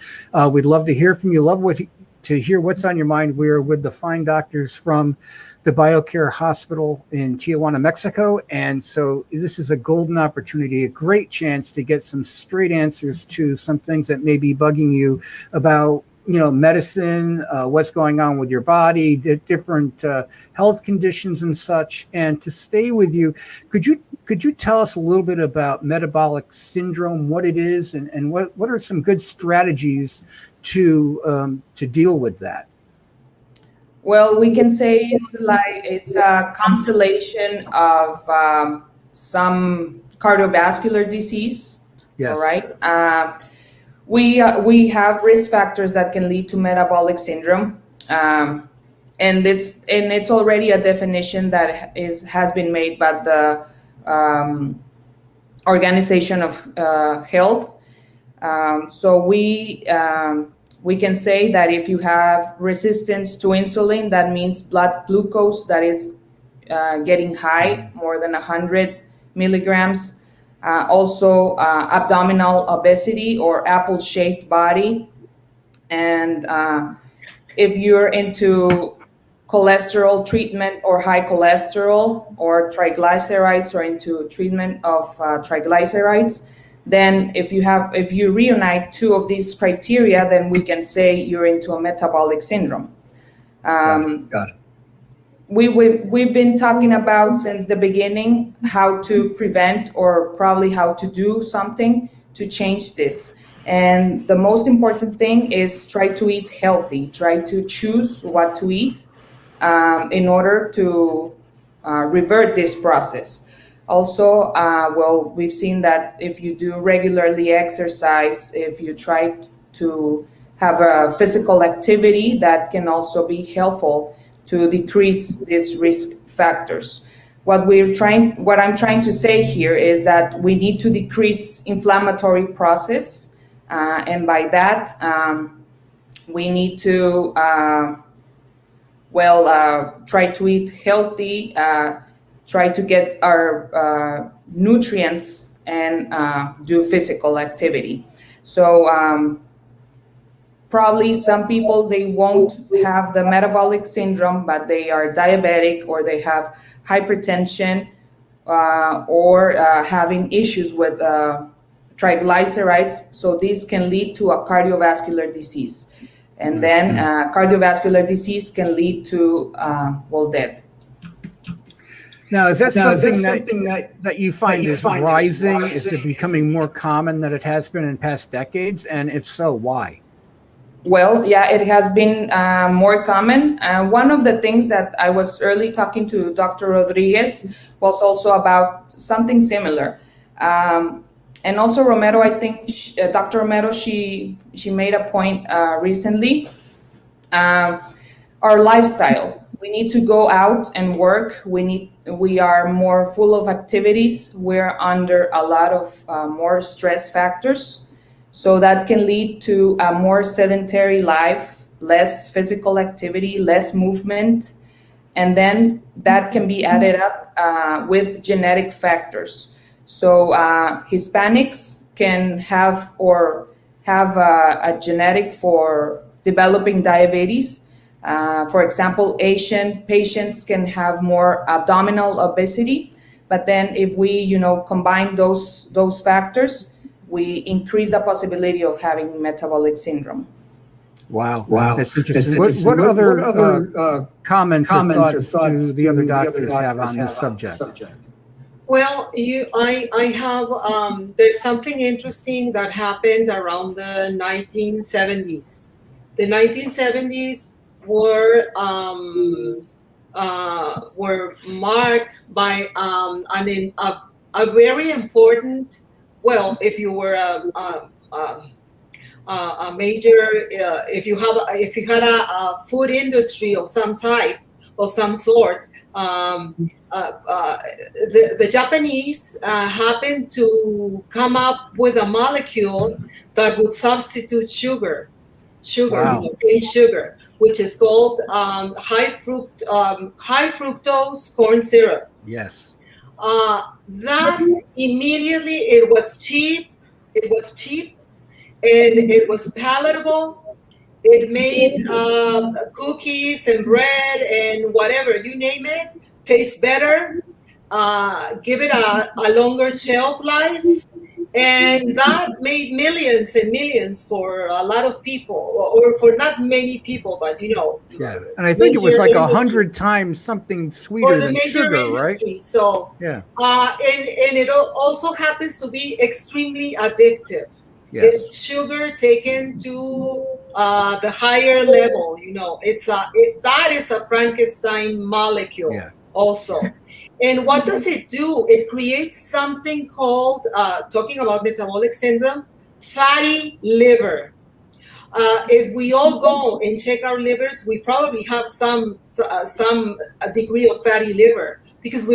We'd love to hear from you. To hear what's on your mind. We're with the fine doctors from the BioCare Hospital in Tijuana, Mexico. And so this is a golden opportunity, a great chance to get some straight answers to some things that may be bugging you about, medicine, what's going on with your body, different health conditions and such. And to stay with you, could you tell us a little bit about metabolic syndrome, what it is, and what are some good strategies to deal with that? Well, we can say it's a constellation of some cardiovascular disease. Yes. All right. We have risk factors that can lead to metabolic syndrome, and it's already a definition that has been made by the Organization of Health. So we can say that if you have resistance to insulin, that means blood glucose that is getting high, more than 100 milligrams. Also, abdominal obesity or apple-shaped body. And if you're into cholesterol treatment or high cholesterol or triglycerides or into treatment of triglycerides, then if you reunite two of these criteria, then we can say you're into a metabolic syndrome. Got it. We've been talking about since the beginning how to prevent or probably how to do something to change this. And the most important thing is try to eat healthy, try to choose what to eat in order to revert this process. Also, we've seen that if you do regularly exercise, if you try to have a physical activity, that can also be helpful to decrease these risk factors. What I'm trying to say here is that we need to decrease inflammatory process, and by that, we need to try to eat healthy, try to get our nutrients, and do physical activity. So probably some people, they won't have the metabolic syndrome, but they are diabetic or they have hypertension or having issues with triglycerides. So this can lead to a cardiovascular disease. And then cardiovascular disease can lead to, death. Now, is that something that you find is rising? Is it becoming more common than it has been in past decades? And if so, why? Well, yeah, it has been more common. One of the things that I was early talking to Dr. Rodriguez was also about something similar. And also Romero, I think Dr. Romero, she made a point recently. Our lifestyle. We need to go out and work. We are more full of activities. We're under a lot of more stress factors. So that can lead to a more sedentary life, less physical activity, less movement. And then that can be added up with genetic factors. So Hispanics can have a genetic for developing diabetes. For example, Asian patients can have more abdominal obesity. But then if we, combine those factors, we increase the possibility of having metabolic syndrome. Wow. That's interesting. What other comments or thoughts do the other doctors have on this subject? Well, I have, there's something interesting that happened around the 1970s. The 1970s were marked by a very important. Well, if you were a major, if you had a food industry of some type, of some sort, The Japanese happened to come up with a molecule that would substitute sugar, Wow. cane sugar, which is called high fructose corn syrup. Yes. That immediately it was cheap. It was cheap, and it was palatable. It made cookies and bread and whatever, you name it, taste better, give it a longer shelf life. And that made millions and millions for a lot of people, or for not many people, but Yeah. And I think it was major like industry. 100 times something For sweeter the than major sugar, right? industry. So, Yeah. and it also happens to be extremely addictive. Yes. It's sugar taken to the higher level. That is a Frankenstein molecule. Yeah. Also. And what does it do? It creates something called, talking about metabolic syndrome, fatty liver. If we all go and check our livers, we probably have some degree of fatty liver, because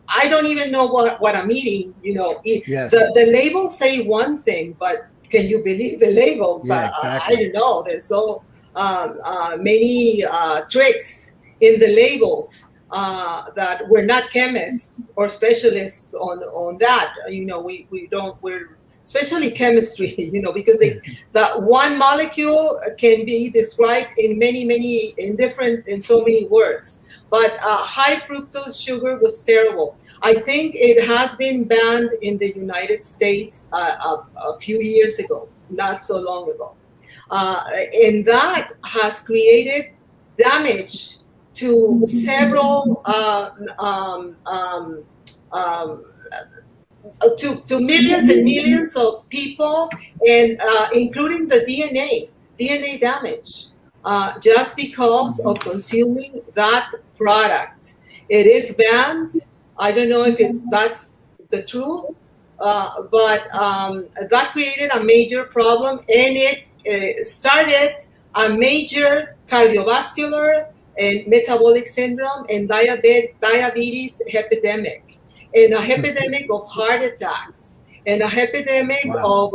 I don't even know what I'm eating. Yes. The labels say one thing, but can you believe the labels? Yeah, exactly. I don't know. There's so many tricks in the labels that we're not chemists or specialists on that. We're especially chemistry, because that one molecule can be described in in so many words. But high fructose sugar was terrible. I think it has been banned in the United States a few years ago, not so long ago. And that has created damage to several to millions and millions of people, and including the DNA damage, just because of consuming that product. It is banned. I don't know if that's the truth, but that created a major problem, and it started a major cardiovascular and metabolic syndrome and diabetes epidemic, and a epidemic of heart attacks, and a epidemic of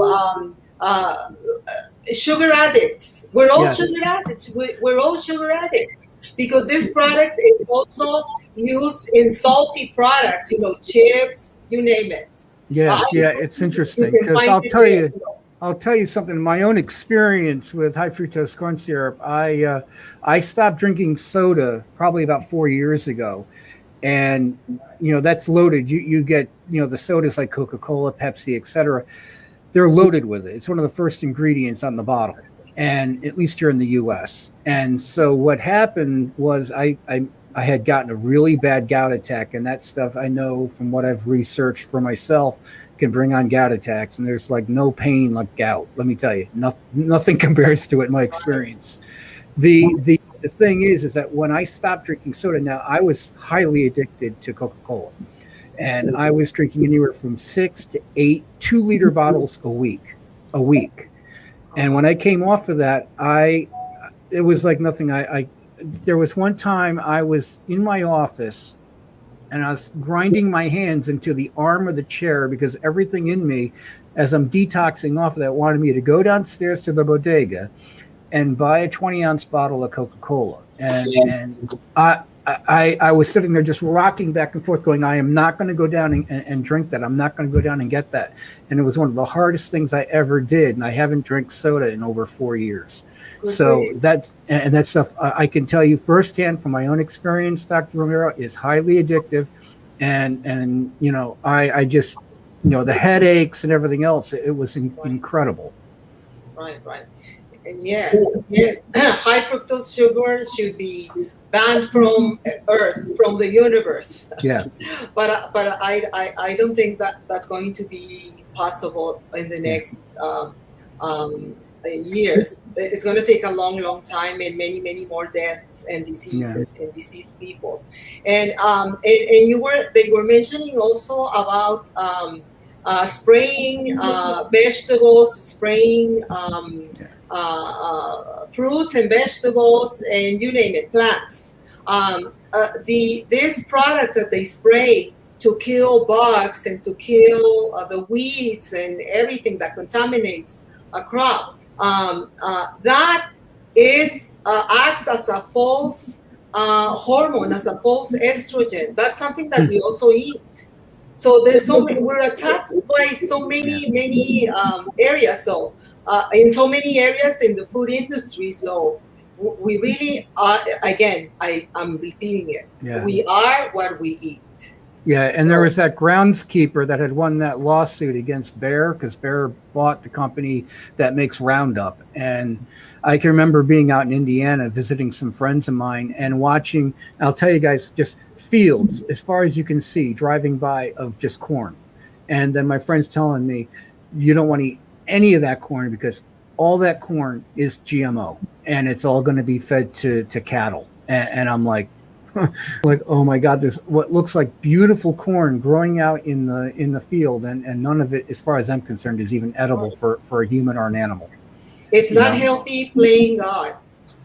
sugar addicts. We're all sugar addicts. We're all sugar addicts, because this product is also used in salty products, chips, you name it. Yeah, it's interesting, because I'll tell you something. My own experience with high fructose corn syrup, I stopped drinking soda probably about 4 years ago, and that's loaded. You get the sodas like Coca-Cola, Pepsi, etc. They're loaded with it. It's one of the first ingredients on the bottle, and at least here in the U.S. And so what happened was I had gotten a really bad gout attack, and that stuff, I know from what I've researched for myself, can bring on gout attacks. And there's like no pain like gout. Let me tell you, nothing compares to it in my experience. The thing is that when I stopped drinking soda, now I was highly addicted to Coca-Cola, and I was drinking anywhere from 6 to 8 2-liter bottles a week. And when I came off of that, it was like nothing. There was one time I was in my office, and I was grinding my hands into the arm of the chair, because everything in me, as I'm detoxing off of that, wanted me to go downstairs to the bodega and buy a 20-ounce bottle of Coca-Cola. And I was sitting there just rocking back and forth going, I am not going to go down and drink that. I'm not going to go down and get that. And it was one of the hardest things I ever did. And I haven't drank soda in over 4 years. So that stuff, I can tell you firsthand from my own experience, Dr. Romero, is highly addictive. And I just, the headaches and everything else, it was incredible. Right. Yes. High fructose sugar should be banned from Earth, from the universe. Yeah. But I don't think that's going to be possible in the next years. It's going to take a long time, and many more deaths and diseases and diseased people. And they were mentioning also about spraying vegetables, spraying fruits and vegetables, and you name it, plants. These products that they spray to kill bugs and to kill the weeds and everything that contaminates a crop, that is acts as a false hormone, as a false estrogen. That's something that we also eat. So there's we're attacked by so many areas. So in so many areas in the food industry. So we really are. Again, I'm repeating it. Yeah. We are what we eat. Yeah, and there was that groundskeeper that had won that lawsuit against Bayer because Bayer bought the company that makes Roundup. And I can remember being out in Indiana visiting some friends of mine and watching, I'll tell you guys, just fields as far as you can see driving by of just corn. And then my friends telling me, you don't want to eat any of that corn because all that corn is GMO and it's all going to be fed to cattle. And I'm like, like, oh my God, there's what looks like beautiful corn growing out in the field, and none of it, as far as I'm concerned, is even edible for a human or an animal. It's not healthy playing God.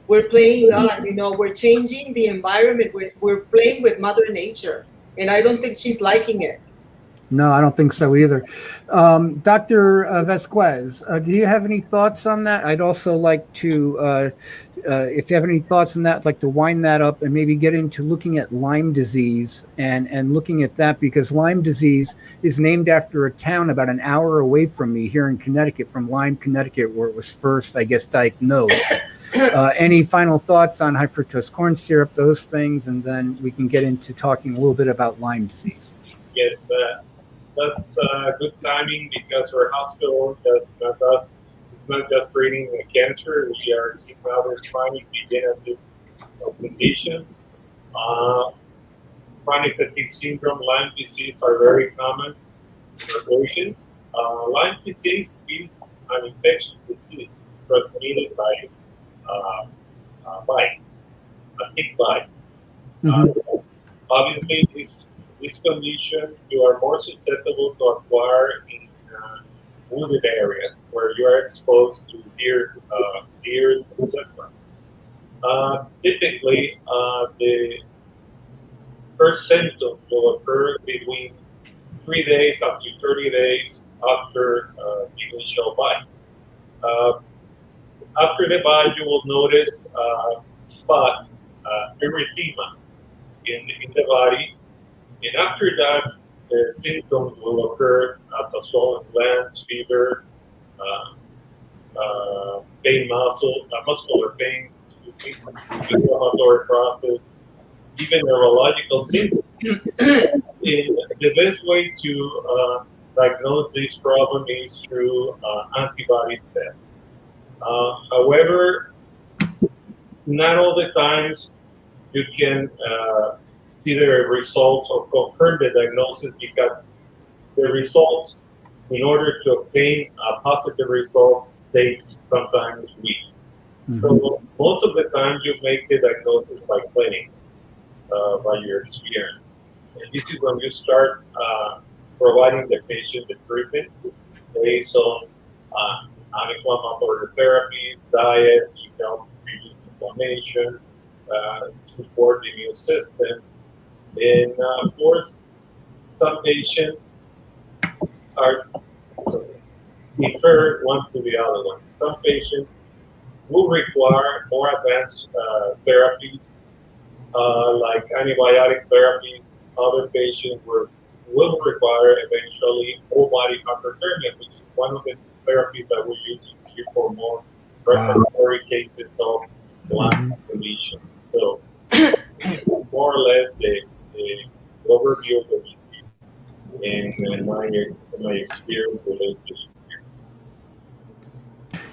We're playing God, we're changing the environment. We're playing with Mother Nature, and I don't think she's liking it. No, I don't think so either. Dr. Vasquez, do you have any thoughts on that? I'd also like to, if you have any thoughts on that, I'd like to wind that up and maybe get into looking at Lyme disease and looking at that, because Lyme disease is named after a town about an hour away from me here in Connecticut, from Lyme, Connecticut, where it was first, I guess, diagnosed. Any final thoughts on high fructose corn syrup, those things, and then we can get into talking a little bit about Lyme disease. Yes, that's good timing because our hospital is not just treating cancer. We are seeing other chronic degenerative conditions. Chronic fatigue syndrome, Lyme disease are very common for patients. Lyme disease is an infectious disease transmitted by bite, a tick bite. Obviously, this condition, you are more susceptible to acquire in wooded areas where you are exposed to deers, etc. Typically, the first symptom will occur between 3 days up to 30 days after the initial bite. After the bite, you will notice spot erythema in the body. And after that, the symptoms will occur as a swollen glands, fever, muscular pains, inflammatory process, even neurological symptoms. And the best way to diagnose this problem is through antibodies test. However, not all the times you can see the results or confirm the diagnosis, because the results, in order to obtain positive results, takes sometimes weeks. So most of the time you make the diagnosis by clinic, by your experience. And this is when you start providing the patient the treatment based on anti-inflammatory therapies, diet, to help reduce inflammation, support the immune system. And of course, some patients defer one to the other one. Some patients will require more advanced therapies, like antibiotic therapies. Other patients will require eventually whole body hyperthermia, which is one of the therapies that we're using here for more respiratory cases of Lyme condition. So it's more or less the overview of the disease and my experience with this disease.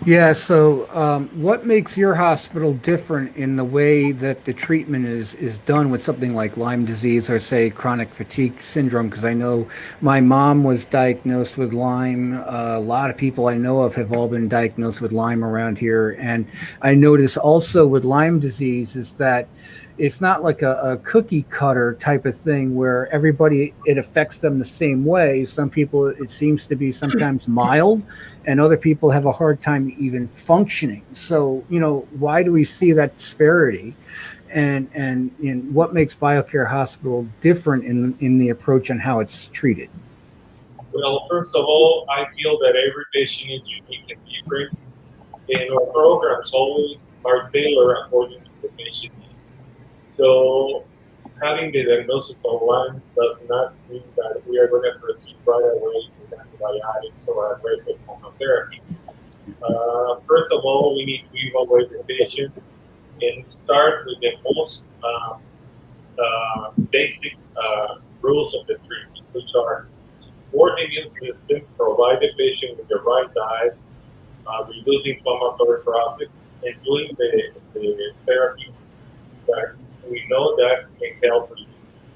Yeah, so what makes your hospital different in the way that the treatment is done with something like Lyme disease or, say, chronic fatigue syndrome? Because I know my mom was diagnosed with Lyme. A lot of people I know of have all been diagnosed with Lyme around here. And I notice also with Lyme disease is that it's not like a cookie cutter type of thing where everybody, it affects them the same way. Some people, it seems to be sometimes mild, and other people have a hard time even functioning. So, why do we see that disparity? and what makes BioCare Hospital different in the approach on how it's treated? Well, first of all, I feel that every patient is unique and different, and our programs always are tailored according to the patient needs. So having the diagnosis of Lyme does not mean that we are going to proceed right away with antibiotics or aggressive chemotherapy. First of all, we need to evaluate the patient and start with the most basic rules of the treatment, which are support the immune system, provide the patient with the right diet, reduce the inflammatory process, and doing the therapies that we know that can help reduce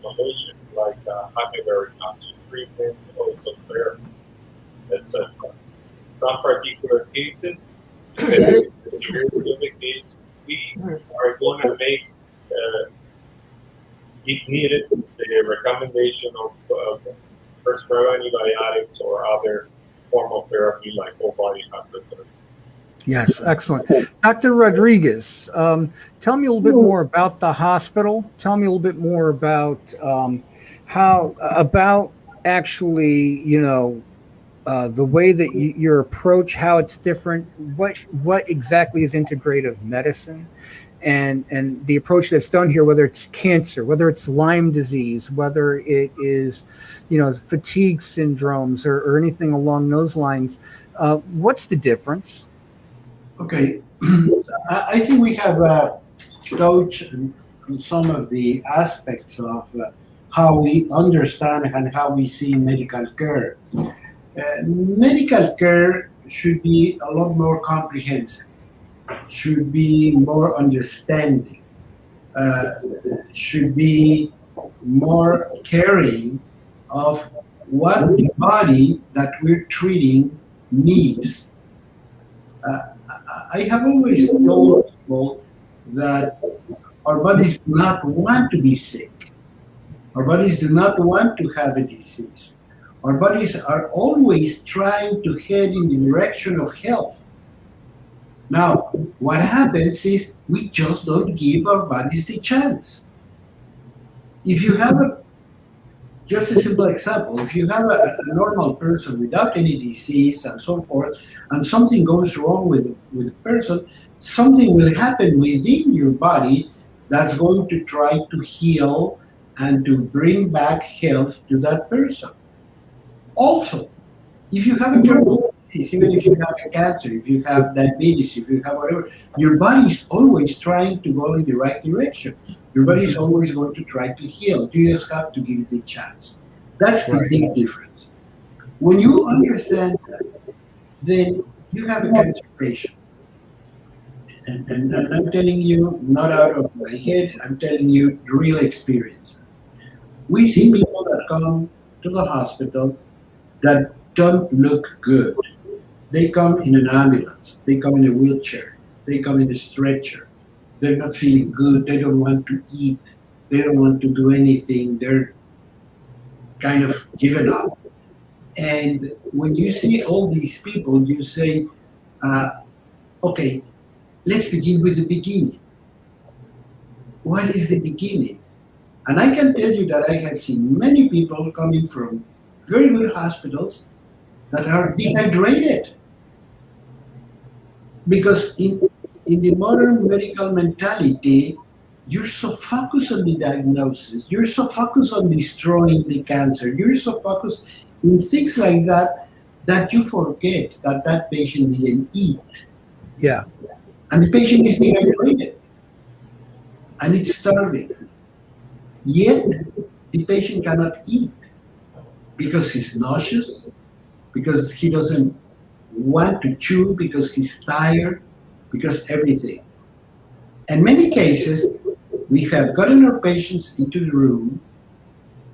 inflammation, like hyperbaric oxygen treatments, ozone therapy, etc. Some particular cases, depending on the severity of the case, we are going to make, if needed, the recommendation of prescribe antibiotics or other form of therapy like whole body hydrotherapy. Yes, excellent. Dr. Rodriguez, tell me a little bit more about the hospital. Tell me a little bit more about about actually, the way that your approach, how it's different, what exactly is integrative medicine, and the approach that's done here, whether it's cancer, whether it's Lyme disease, whether it is, fatigue syndromes or anything along those lines. What's the difference? Okay, I think we have touched on some of the aspects of how we understand and how we see medical care. Medical care should be a lot more comprehensive, should be more understanding, should be more caring of what the body that we're treating needs. I have always told people that our bodies do not want to be sick. Our bodies do not want to have a disease. Our bodies are always trying to head in the direction of health. Now, what happens is we just don't give our bodies the chance. If you have just a simple example, if you have a normal person without any disease and so forth, and something goes wrong with the person, something will happen within your body that's going to try to heal and to bring back health to that person. Also, if you have a terminal disease, even if you have a cancer, if you have diabetes, if you have whatever, your body is always trying to go in the right direction. Your body is always going to try to heal. You just have to give it a chance. That's the big difference. When you understand that, then you have a cancer patient. And I'm telling you, not out of my head, I'm telling you real experiences. We see people that come to the hospital that don't look good. They come in an ambulance. They come in a wheelchair. They come in a stretcher. They're not feeling good. They don't want to eat. They don't want to do anything. They're kind of given up. And when you see all these people, you say, okay, let's begin with the beginning. What is the beginning? And I can tell you that I have seen many people coming from very good hospitals that are dehydrated. Because in the modern medical mentality, you're so focused on the diagnosis, you're so focused on destroying the cancer, you're so focused in things like that, that you forget that that patient didn't eat. Yeah. And the patient is dehydrated. And it's starving. Yet, the patient cannot eat because he's nauseous, because he doesn't want to chew, because he's tired, because everything. In many cases, we have gotten our patients into the room,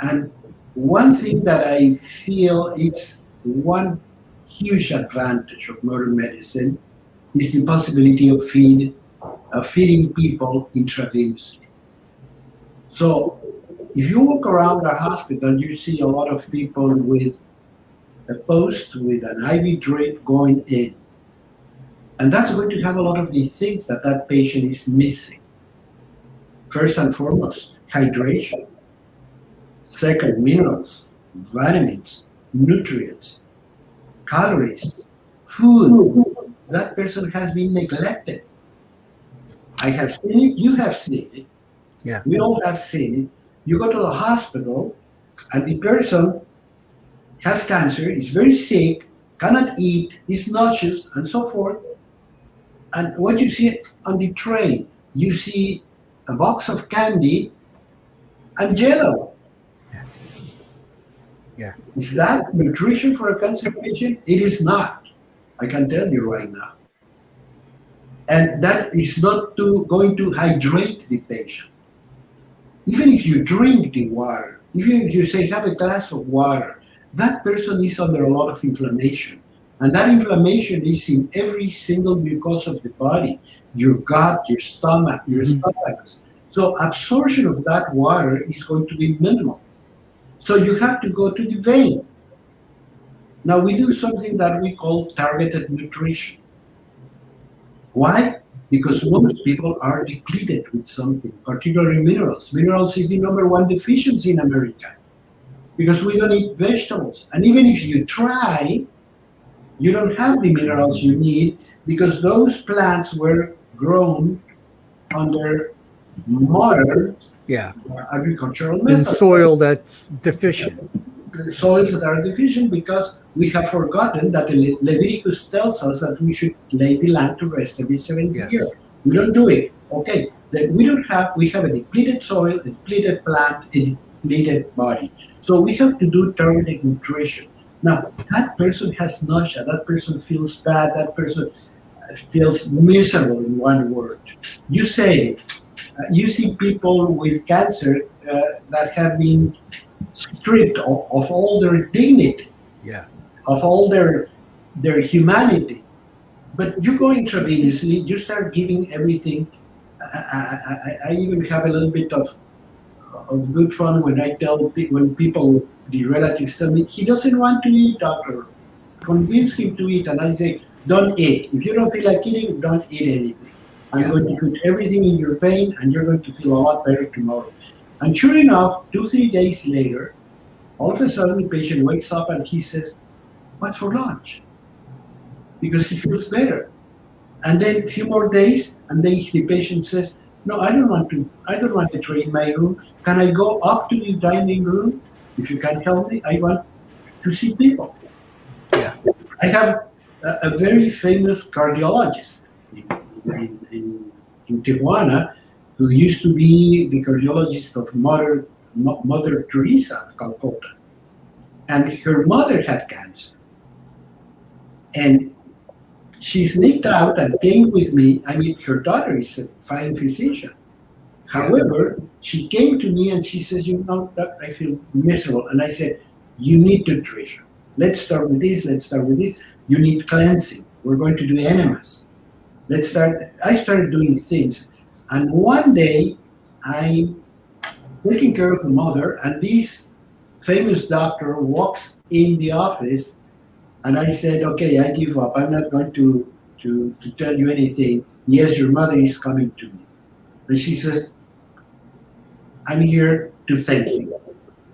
and one thing that I feel is one huge advantage of modern medicine is the possibility of feeding people intravenously. So if you walk around our hospital, you see a lot of people with a post with an IV drip going in. And that's going to have a lot of the things that that patient is missing. First and foremost, hydration. Second, minerals, vitamins, nutrients, calories, food. That person has been neglected. I have seen it, you have seen it, Yeah. we all have seen it. You go to the hospital and the person has cancer, is very sick, cannot eat, is nauseous, and so forth. And what you see on the tray, you see a box of candy and jello. Yeah. Is that nutrition for a cancer patient? It is not. I can tell you right now. And that is not going to hydrate the patient. Even if you drink the water, even if you say have a glass of water, that person is under a lot of inflammation. And that inflammation is in every single mucosa of the body, your gut, your stomach, your esophagus. So absorption of that water is going to be minimal. So you have to go to the vein. Now we do something that we call targeted nutrition. Why? Because most people are depleted with something, particularly minerals. Minerals is the number one deficiency in America because we don't eat vegetables. And even if you try, you don't have the minerals you need because those plants were grown under modern Yeah. agricultural In methods. soil that's deficient. Soils that are deficient because we have forgotten that Leviticus tells us that we should lay the land to rest every 7th Yes. year. We don't do it. Okay, then we have a depleted soil, a depleted plant, a depleted body. So we have to do targeted nutrition. Now, that person has nausea, that person feels bad, that person feels miserable in one word. You say, you see people with cancer that have been stripped of all their dignity, Yeah. of all their humanity. But you go intravenously, you start giving everything. I even have a little bit of good fun when I tell when people, the relatives tell me, he doesn't want to eat, doctor. Convince him to eat, and I say, don't eat. If you don't feel like eating, don't eat anything. I'm going to put everything in your vein, and you're going to feel a lot better tomorrow. And sure enough, 2-3 days later, all of a sudden the patient wakes up and he says, what's for lunch? Because he feels better. And then a few more days, and then the patient says, no, I don't want to tray in my room. Can I go up to the dining room? If you can help me, I want to see people. Yeah. I have a very famous cardiologist in Tijuana who used to be the cardiologist of Mother Teresa of Calcutta. And her mother had cancer. And she sneaked out and came with me. I mean, her daughter is a fine physician. However, she came to me and she says, you know, Doc, I feel miserable. And I said, you need nutrition. Let's start with this, let's start with this. You need cleansing. We're going to do enemas. I started doing things. And one day, I'm taking care of the mother, and this famous doctor walks in the office, and I said, okay, I give up. I'm not going to tell you anything. Yes, your mother is coming to me. And she says, I'm here to thank you.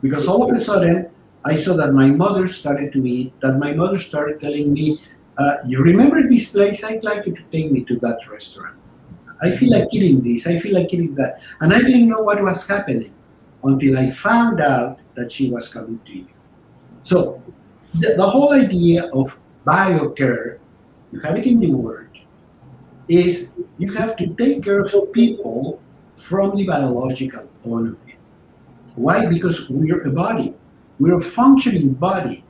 Because all of a sudden, I saw that my mother started to eat, that my mother started telling me, you remember this place? I'd like you to take me to that restaurant. I feel like eating this, I feel like eating that. And I didn't know what was happening until I found out that she was coming to you. So the whole idea of BioCare, you have it in the word, is you have to take care of people from the biological point of view. Why? Because we're a body. We're a functioning body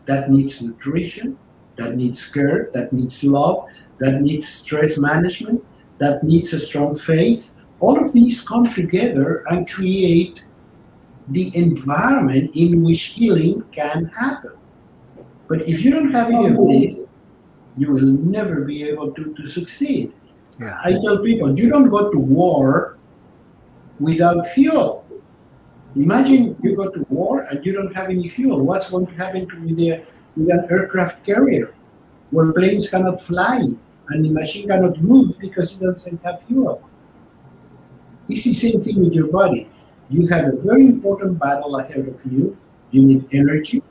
that needs nutrition, that needs care, that needs love, that needs stress management, that needs a strong faith. All of these come together and create the environment in which healing can happen. But if you don't have any of this, you will never be able to succeed. Yeah. I tell people, you don't go to war without fuel. Imagine you go to war and you don't have any fuel. What's going to happen with an aircraft carrier where planes cannot fly and the machine cannot move because it doesn't have fuel? It's the same thing with your body. You have a very important battle ahead of you. You need energy,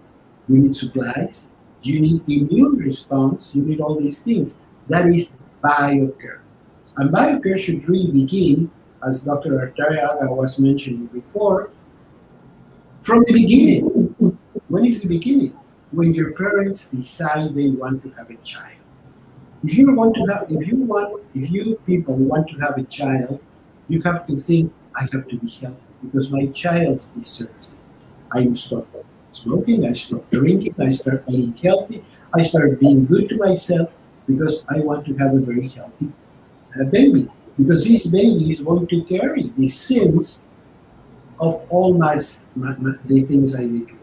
you need supplies, you need immune response, you need all these things. That is biocare. And biocare should really begin, as Dr. Arteaga was mentioning before, from the beginning. When is the beginning? When your parents decide they want to have a child. If you people want to have a child, you have to think, I have to be healthy because my child deserves it. I stop smoking, I stop drinking, I start eating healthy, I start being good to myself because I want to have a very healthy baby. Because this baby is going to carry the sins of all the things I need to do.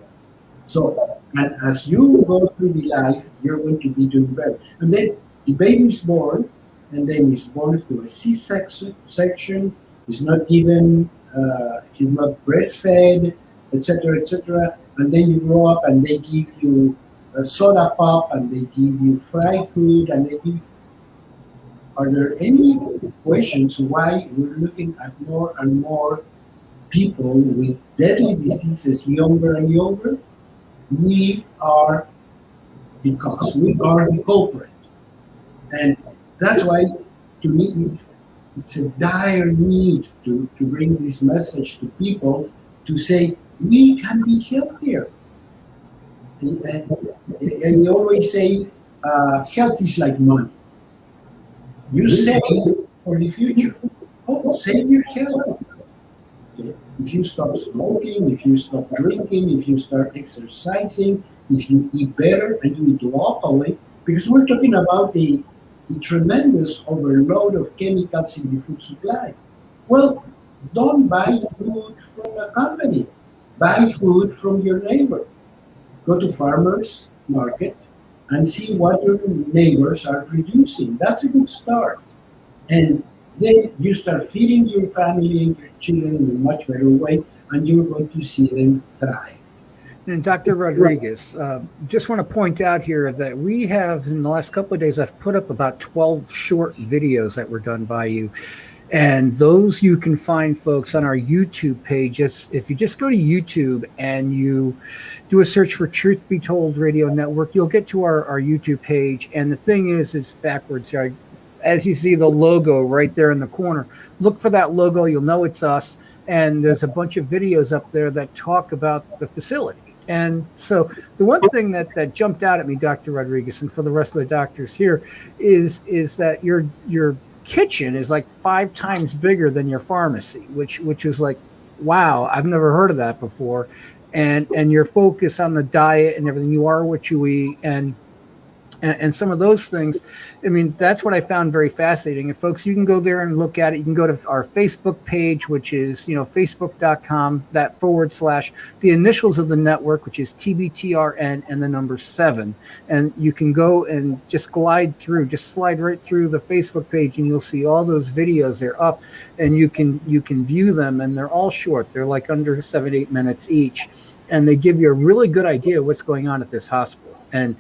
So, and as you go through the life, you're going to be doing better. And then the baby is born, and then he's born through a section. He's not given, he's not breastfed, etc., etc. And then you grow up, and they give you a soda pop, and they give you fried food, and they give. Are there any questions why we're looking at more and more people with deadly diseases younger and younger? We are because we are the culprit. And that's why, to me, it's a dire need to bring this message to people to say, we can be healthier. And you always say, health is like money. You save for the future. Oh, save your health. Okay. If you stop smoking, if you stop drinking, if you start exercising, if you eat better and you eat locally, because we're talking about the tremendous overload of chemicals in the food supply. Well, don't buy food from a company. Buy food from your neighbor. Go to farmers market and see what your neighbors are producing. That's a good start. And then you start feeding your family and your children in a much better way, and you're going to see them thrive. And Dr. Rodriguez, just want to point out here that we have, in the last couple of days, I've put up about 12 short videos that were done by you. And those you can find, folks, on our YouTube page. If you just go to YouTube and you do a search for Truth Be Told Radio Network, you'll get to our YouTube page. And the thing is, it's backwards here. As you see the logo right there in the corner, look for that logo. You'll know it's us. And there's a bunch of videos up there that talk about the facility. And so the one thing that jumped out at me, Dr. Rodriguez, and for the rest of the doctors here, is that your kitchen is like 5 times bigger than your pharmacy, which is like, wow, I've never heard of that before. And your focus on the diet and everything, you are what you eat, and some of those things. I mean, that's what I found very fascinating. And folks, you can go there and look at it. You can go to our Facebook page, which is, facebook.com, /the initials of the network, which is TBTRN and the number 7. And you can go and just slide right through the Facebook page, and you'll see all those videos. They're up, and you can view them, and they're all short. They're like under 7-8 minutes each. And they give you a really good idea of what's going on at this hospital. And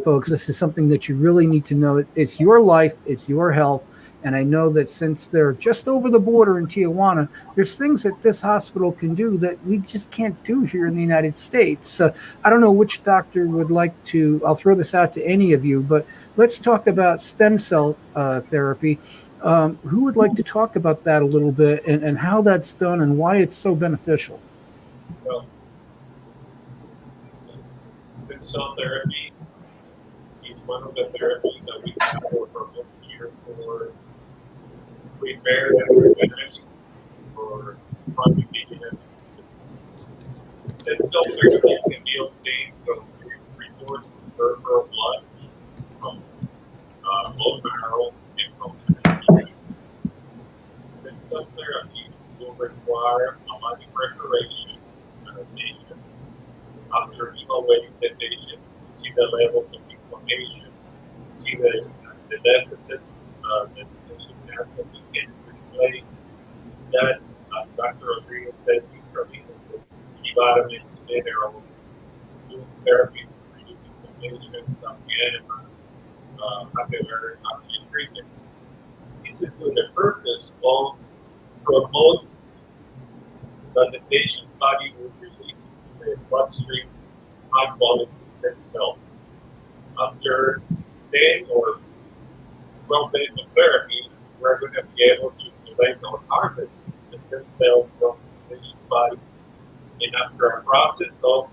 folks, this is something that you really need to know. It's your life, it's your health. And I know that since they're just over the border in Tijuana, there's things that this hospital can do that we just can't do here in the United States. So I don't know which doctor would like to, I'll throw this out to any of you, but let's talk about stem cell therapy. Who would like to talk about that a little bit, and how that's done and why it's so beneficial? Well, stem cell therapy is one of the therapies that we use for most years for prepare and prevent for chronic degenerative diseases. Stem cell therapy can be obtained from resources peripheral blood, from bone marrow, and from energy. Stem cell therapy will require ammonia preparation and a patient. After evaluating the patient, see the levels of inflammation, see the deficits that the patient has that we can replace. That, as Dr. Rodriguez says, intravenous vitamins, minerals, doing therapies to reduce inflammation, antienzymes, treatment. This is with the purpose of promote that the patient body will release into the bloodstream high-quality stem cells. After 10 or 12 days of therapy, we're going to be able to collect or harvest the stem cells from the patient body. And after a process of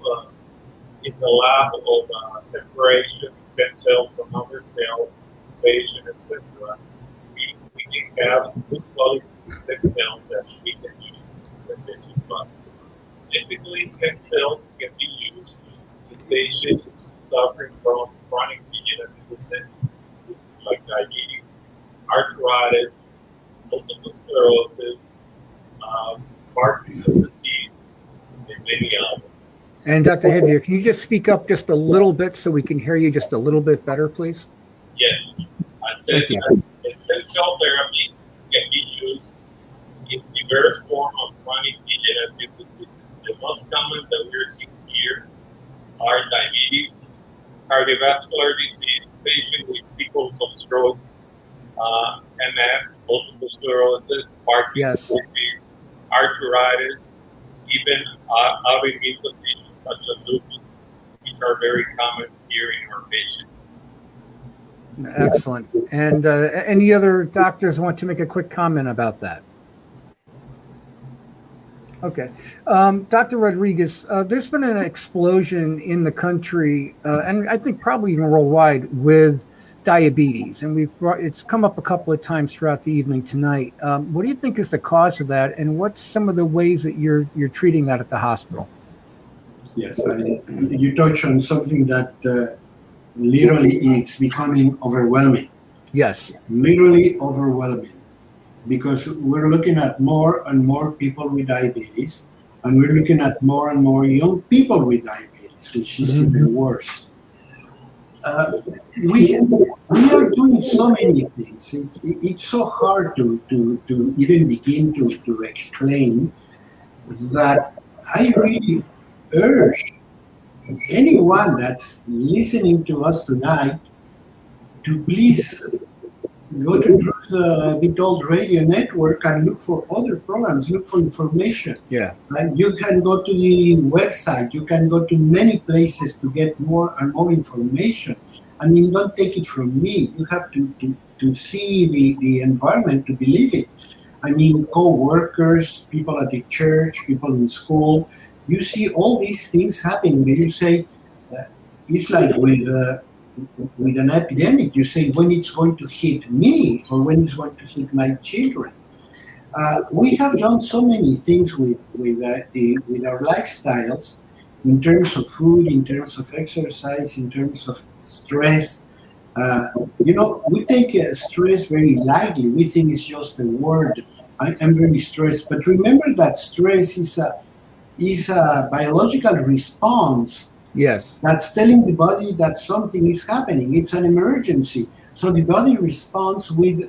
in the lab of separation stem cells from other cells, patient, etc., we can have good quality stem cells that we can use in the patient body. Typically, stem cells can be used in patients suffering from chronic degenerative diseases like diabetes, arthritis, multiple sclerosis, Parkinson's disease, and many others. And Dr. Javier, can you just speak up just a little bit so we can hear you just a little bit better, please? Yes, I said that stem cell therapy can be used in diverse forms of chronic degenerative diseases. The most common that we're seeing here are diabetes, cardiovascular disease, patients with sequels of strokes, MS, multiple sclerosis, Parkinson's disease, arthritis, even autoimmune conditions such as lupus, which are very common here in our patients. Excellent. And any other doctors want to make a quick comment about that? Okay. Dr. Rodriguez, there's been an explosion in the country, and I think probably even worldwide, with diabetes. And it's come up a couple of times throughout the evening tonight. What do you think is the cause of that? And what's some of the ways that you're treating that at the hospital? Yes, you touch on something that literally it's becoming overwhelming. Yes. Literally overwhelming. Because we're looking at more and more people with diabetes, and we're looking at more and more young people with diabetes, which is even worse. We are doing so many things. It's so hard to even begin to explain that I really urge anyone that's listening to us tonight to please go to Truth Be Told Radio Network and look for other programs, look for information. Yeah. And you can go to the website, you can go to many places to get more and more information. I mean, don't take it from me. You have to see the environment to believe it. I mean, co-workers, people at the church, people in school, you see all these things happening. You say, it's like with an epidemic, you say when it's going to hit me or when it's going to hit my children. We have done so many things with our lifestyles in terms of food, in terms of exercise, in terms of stress. We take stress very lightly. We think it's just a word. I am very stressed. But remember that stress is a biological response. Yes. That's telling the body that something is happening. It's an emergency. So the body responds with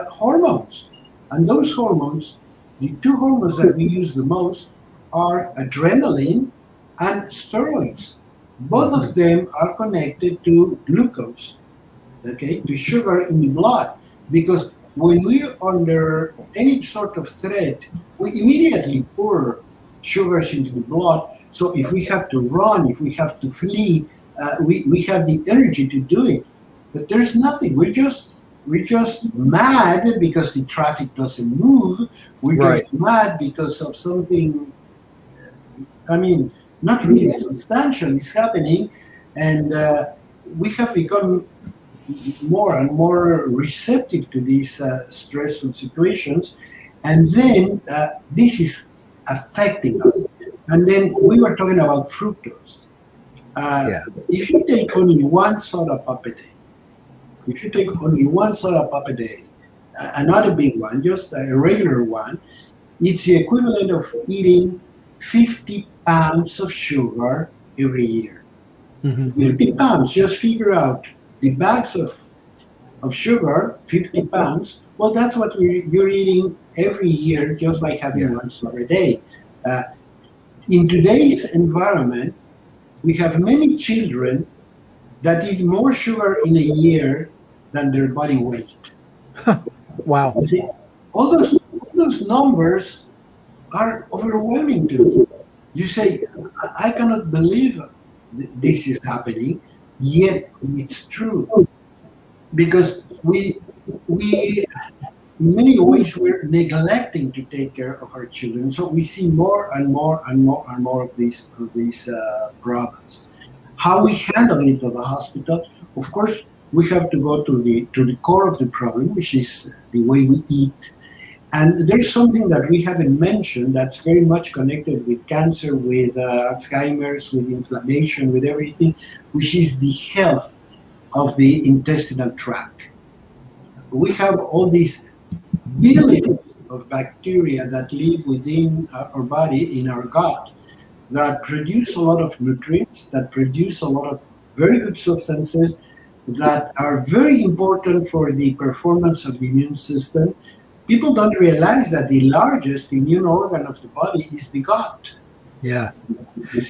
hormones. And those hormones, the two hormones that we use the most are adrenaline and steroids. Both of them are connected to glucose, to sugar in the blood. Because when we're under any sort of threat, we immediately pour sugars into the blood. So if we have to run, if we have to flee, we have the energy to do it. But there's nothing. We're just mad because the traffic doesn't move. We're just mad because of something, not really substantial is happening. And we have become more and more receptive to these stressful situations. And then this is affecting us. And then we were talking about fructose. If you take only one soda pop a day, not a big one, just a regular one, it's the equivalent of eating 50 pounds of sugar every year. 50 pounds, just figure out the bags of sugar, 50 pounds. Well, that's what you're eating every year just by having one soda a day. In today's environment, we have many children that eat more sugar in a year than their body weight. Wow. See, all those those numbers are overwhelming to me. You say, I cannot believe this is happening, yet it's true. Because we in many ways we're neglecting to take care of our children. So we see more and more and more and more of these problems. How we handle it at the hospital, of course, we have to go to the core of the problem, which is the way we eat. And there's something that we haven't mentioned that's very much connected with cancer, with Alzheimer's, with inflammation, with everything, which is the health of the intestinal tract. We have all these billions of bacteria that live within our body, in our gut, that produce a lot of nutrients, that produce a lot of very good substances that are very important for the performance of the immune system. People don't realize that the largest immune organ of the body is the gut. Yeah.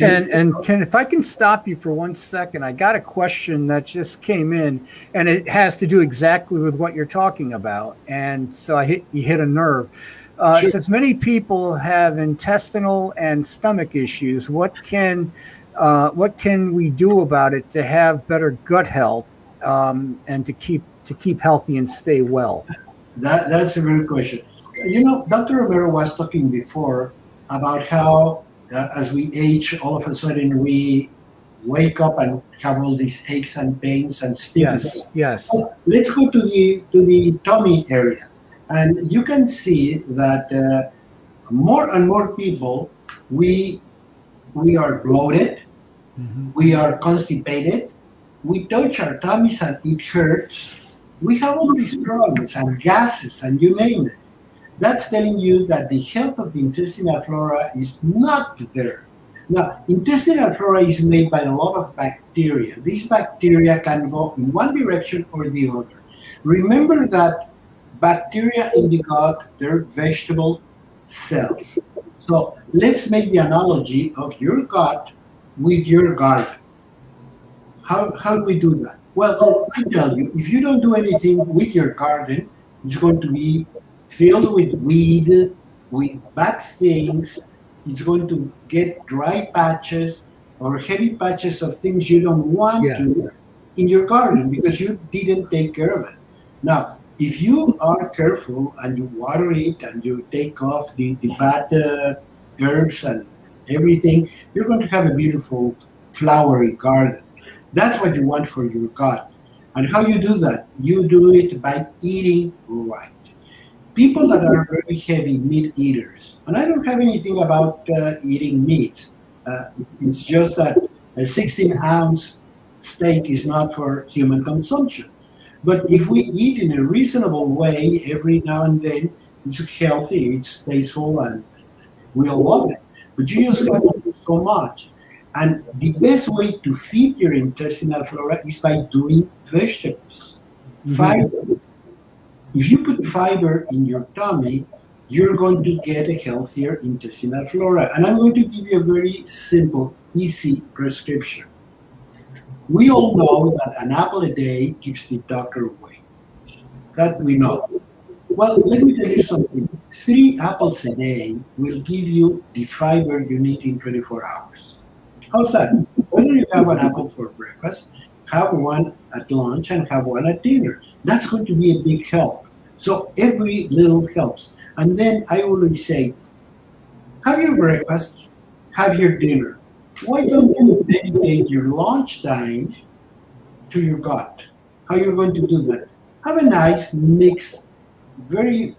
And Ken, if I can stop you for 1 second, I got a question that just came in, and it has to do exactly with what you're talking about. And so you hit a nerve. Sure. Since many people have intestinal and stomach issues, what can we do about it to have better gut health, and to keep healthy and stay well? That's a very good question. You know, Dr. Romero was talking before about how as we age, all of a sudden we wake up and have all these aches and pains and stiffness. Yes. So let's go to the tummy area, and you can see that more and more people we are bloated, we are constipated, we touch our tummies and it hurts. We have all these problems and gases and you name it. That's telling you that the health of the intestinal flora is not there. Now, intestinal flora is made by a lot of bacteria. These bacteria can go in one direction or the other. Remember that bacteria in the gut, they're vegetable cells. So let's make the analogy of your gut with your garden. How do we do that? Well, I tell you, if you don't do anything with your garden, it's going to be filled with weed, with bad things. It's going to get dry patches or heavy patches of things you don't want to in your garden because you didn't take care of it. Now, if you are careful and you water it and you take off the bad herbs and everything, you're going to have a beautiful flowery garden. That's what you want for your gut. And how you do that? You do it by eating right. People that are very heavy meat eaters, and I don't have anything about eating meats. It's just that a 16-ounce steak is not for human consumption. But if we eat in a reasonable way every now and then, it's healthy, it's tasteful, and we all love it. But you just have to do so much. And the best way to feed your intestinal flora is by doing vegetables. Fiber. If you put fiber in your tummy, you're going to get a healthier intestinal flora. And I'm going to give you a very simple, easy prescription. We all know that an apple a day keeps the doctor away. That we know. Well, let me tell you something. 3 apples a day will give you the fiber you need in 24 hours. How's that? Whether you have an apple for breakfast, have one at lunch, and have one at dinner. That's going to be a big help. So every little helps. And then I always say, have your breakfast, have your dinner. Why don't you dedicate your lunch time to your gut? How you're going to do that? Have a nice mixed, very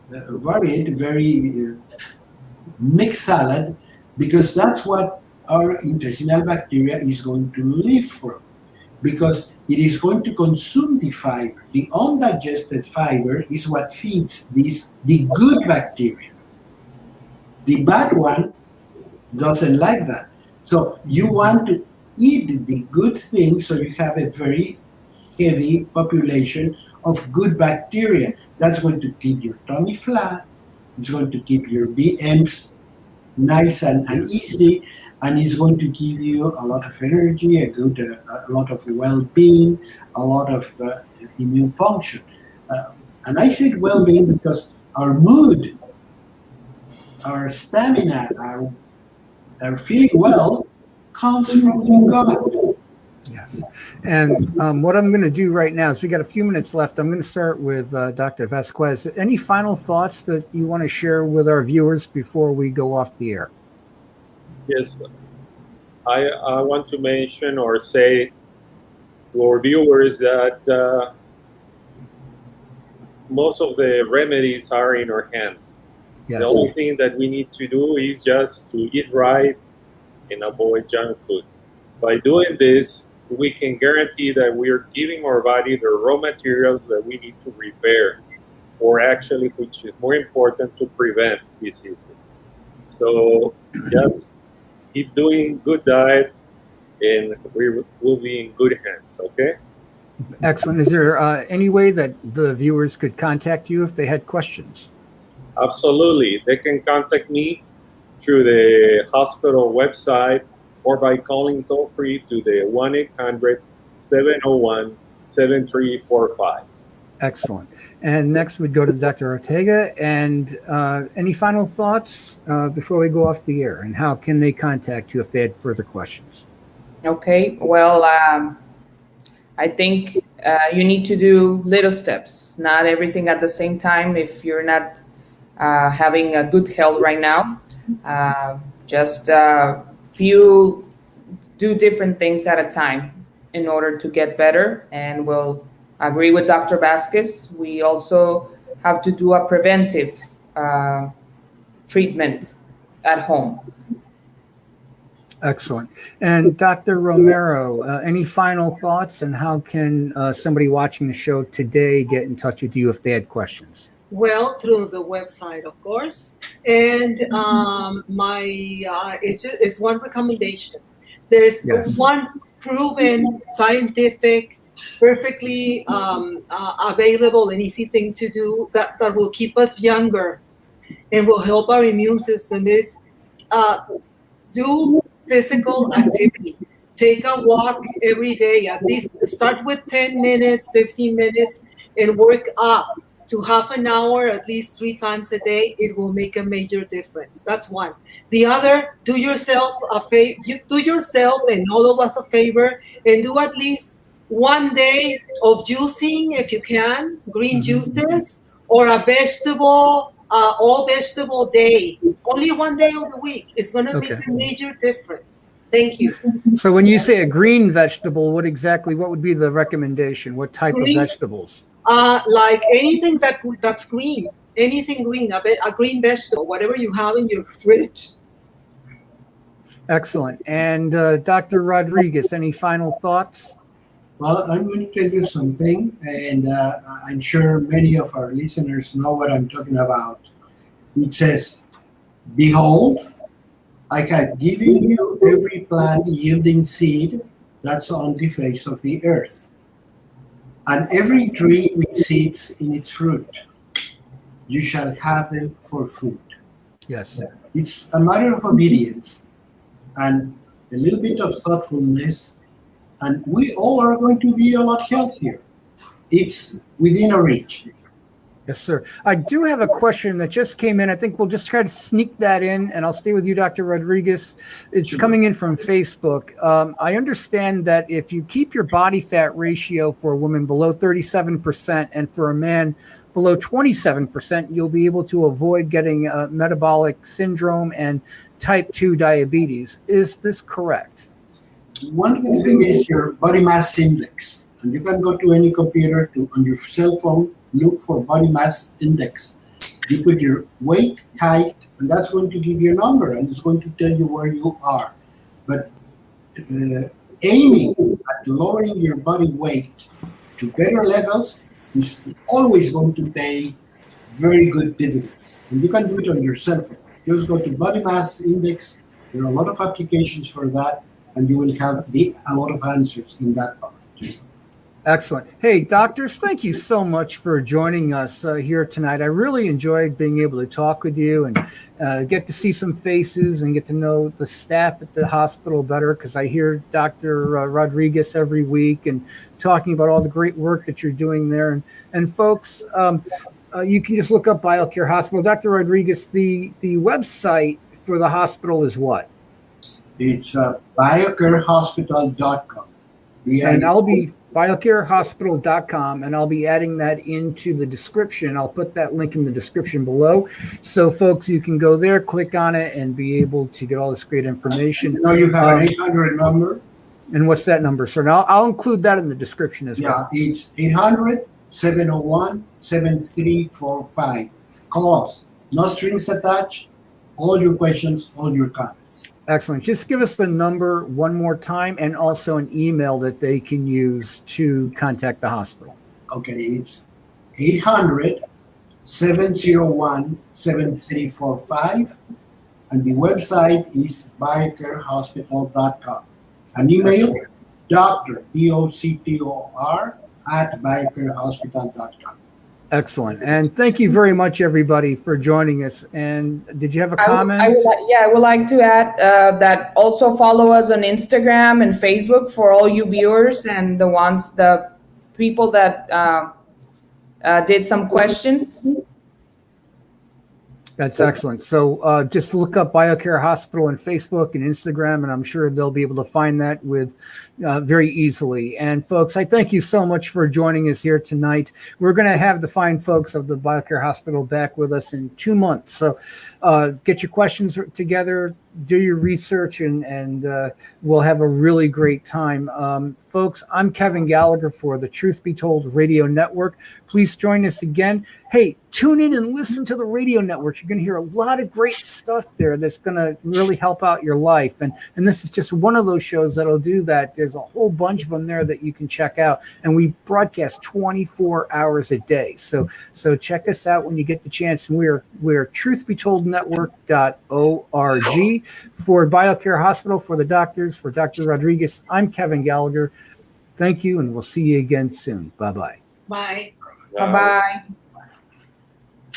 varied, very mixed salad, because that's what our intestinal bacteria is going to live from, because it is going to consume the fiber. The undigested fiber is what feeds the good bacteria. The bad one doesn't like that. So you want to eat the good things so you have a very heavy population of good bacteria. That's going to keep your tummy flat. It's going to keep your BMs nice and easy. And it's going to give you a lot of energy, a lot of well-being, a lot of immune function. And I said well-being because our mood, our stamina, our feeling well comes from God. Yes. And what I'm going to do right now is we got a few minutes left. I'm going to start with Dr. Vasquez. Any final thoughts that you want to share with our viewers before we go off the air? Yes, I want to mention or say to our viewers that most of the remedies are in our hands. Yes. The only thing that we need to do is just to eat right and avoid junk food. By doing this, we can guarantee that we are giving our body the raw materials that we need to repair, or actually, which is more important, to prevent diseases. So just keep doing good diet, and we will be in good hands. Okay. Excellent. Is there any way that the viewers could contact you if they had questions? Absolutely. They can contact me through the hospital website or by calling toll free to the 1-800-701-7345. Excellent. And next we'd go to Dr. Ortega. And any final thoughts before we go off the air? And how can they contact you if they had further questions? Okay, well, I think you need to do little steps, not everything at the same time. If you're not having a good health right now, just do different things at a time in order to get better. And we'll agree with Dr. Vasquez. We also have to do a preventive treatment at home. Excellent. And Dr. Romero, any final thoughts, and how can somebody watching the show today get in touch with you if they had questions? Well, through the website, of course. And it's one recommendation. There's one proven scientific, perfectly available and easy thing to do that will keep us younger and will help our immune system is do physical activity. Take a walk every day. At least start with 10 minutes, 15 minutes, and work up to half an hour, at least 3 times a day. It will make a major difference. That's one. The other, do yourself a favor. Do yourself and all of us a favor, and do at least one day of juicing if you can, green juices, or a vegetable, all vegetable day. Only one day of the week is going to make a major difference. Thank you. So when you say a green vegetable, what would be the recommendation? What type of vegetables? Like anything that's green, anything green, a green vegetable, whatever you have in your fridge. Excellent. And Dr. Rodriguez, any final thoughts? Well, I'm going to tell you something, and I'm sure many of our listeners know what I'm talking about. It says, "Behold, I have given you every plant yielding seed that's on the face of the earth, and every tree with seeds in its fruit. You shall have them for food." Yes. It's a matter of obedience and a little bit of thoughtfulness, and we all are going to be a lot healthier. It's within our reach. Yes, sir. I do have a question that just came in. I think we'll just try to sneak that in, and I'll stay with you, Dr. Rodriguez. It's coming in from Facebook. I understand that if you keep your body fat ratio for a woman below 37% and for a man below 27%, you'll be able to avoid getting metabolic syndrome and type 2 diabetes. Is this correct? One good thing is your body mass index. And you can go to any computer on your cell phone, look for body mass index. You put your weight, height, and that's going to give you a number, and it's going to tell you where you are. But aiming at lowering your body weight to better levels is always going to pay very good dividends. And you can do it on your cell phone. Just go to body mass index. There are a lot of applications for that, and you will have a lot of answers in that part. Excellent. Hey, doctors, thank you so much for joining us here tonight. I really enjoyed being able to talk with you and get to see some faces and get to know the staff at the hospital better, because I hear Dr. Rodriguez every week and talking about all the great work that you're doing there. And folks, you can just look up BioCare Hospital. Dr. Rodriguez, the website for the hospital is what? It's biocarehospital.com. And I'll be biocarehospital.com, and I'll be adding that into the description. I'll put that link in the description below. So, folks, you can go there, click on it, and be able to get all this great information. You have an 800 number. And what's that number, sir? Now, I'll include that in the description as well. Yeah, it's 800-701-7345. Call us. No strings attached. All your questions, all your comments. Excellent. Just give us the number one more time and also an email that they can use to contact the hospital. Okay, it's 800-701-7345. And the website is biocarehospital.com. An email, Dr. DOCTOR @biocarehospital.com. Excellent. And thank you very much, everybody, for joining us. And did you have a comment? I would like to add that also follow us on Instagram and Facebook for all you viewers and the people that did some questions. That's excellent. So just look up BioCare Hospital on Facebook and Instagram, and I'm sure they'll be able to find that with very easily. And folks, I thank you so much for joining us here tonight. We're going to have the fine folks of the BioCare Hospital back with us in 2 months. So get your questions together, do your research, and we'll have a really great time. Folks, I'm Kevin Gallagher for the Truth Be Told Radio Network. Please join us again. Hey, tune in and listen to the radio network. You're going to hear a lot of great stuff there that's going to really help out your life. And this is just one of those shows that'll do that. There's a whole bunch of them there that you can check out. And we broadcast 24 hours a day. So check us out when you get the chance. And we're truthbetoldnetwork.org. For BioCare Hospital, for the doctors, for Dr. Rodriguez, I'm Kevin Gallagher. Thank you, and we'll see you again soon. Bye-bye. Bye. Bye-bye.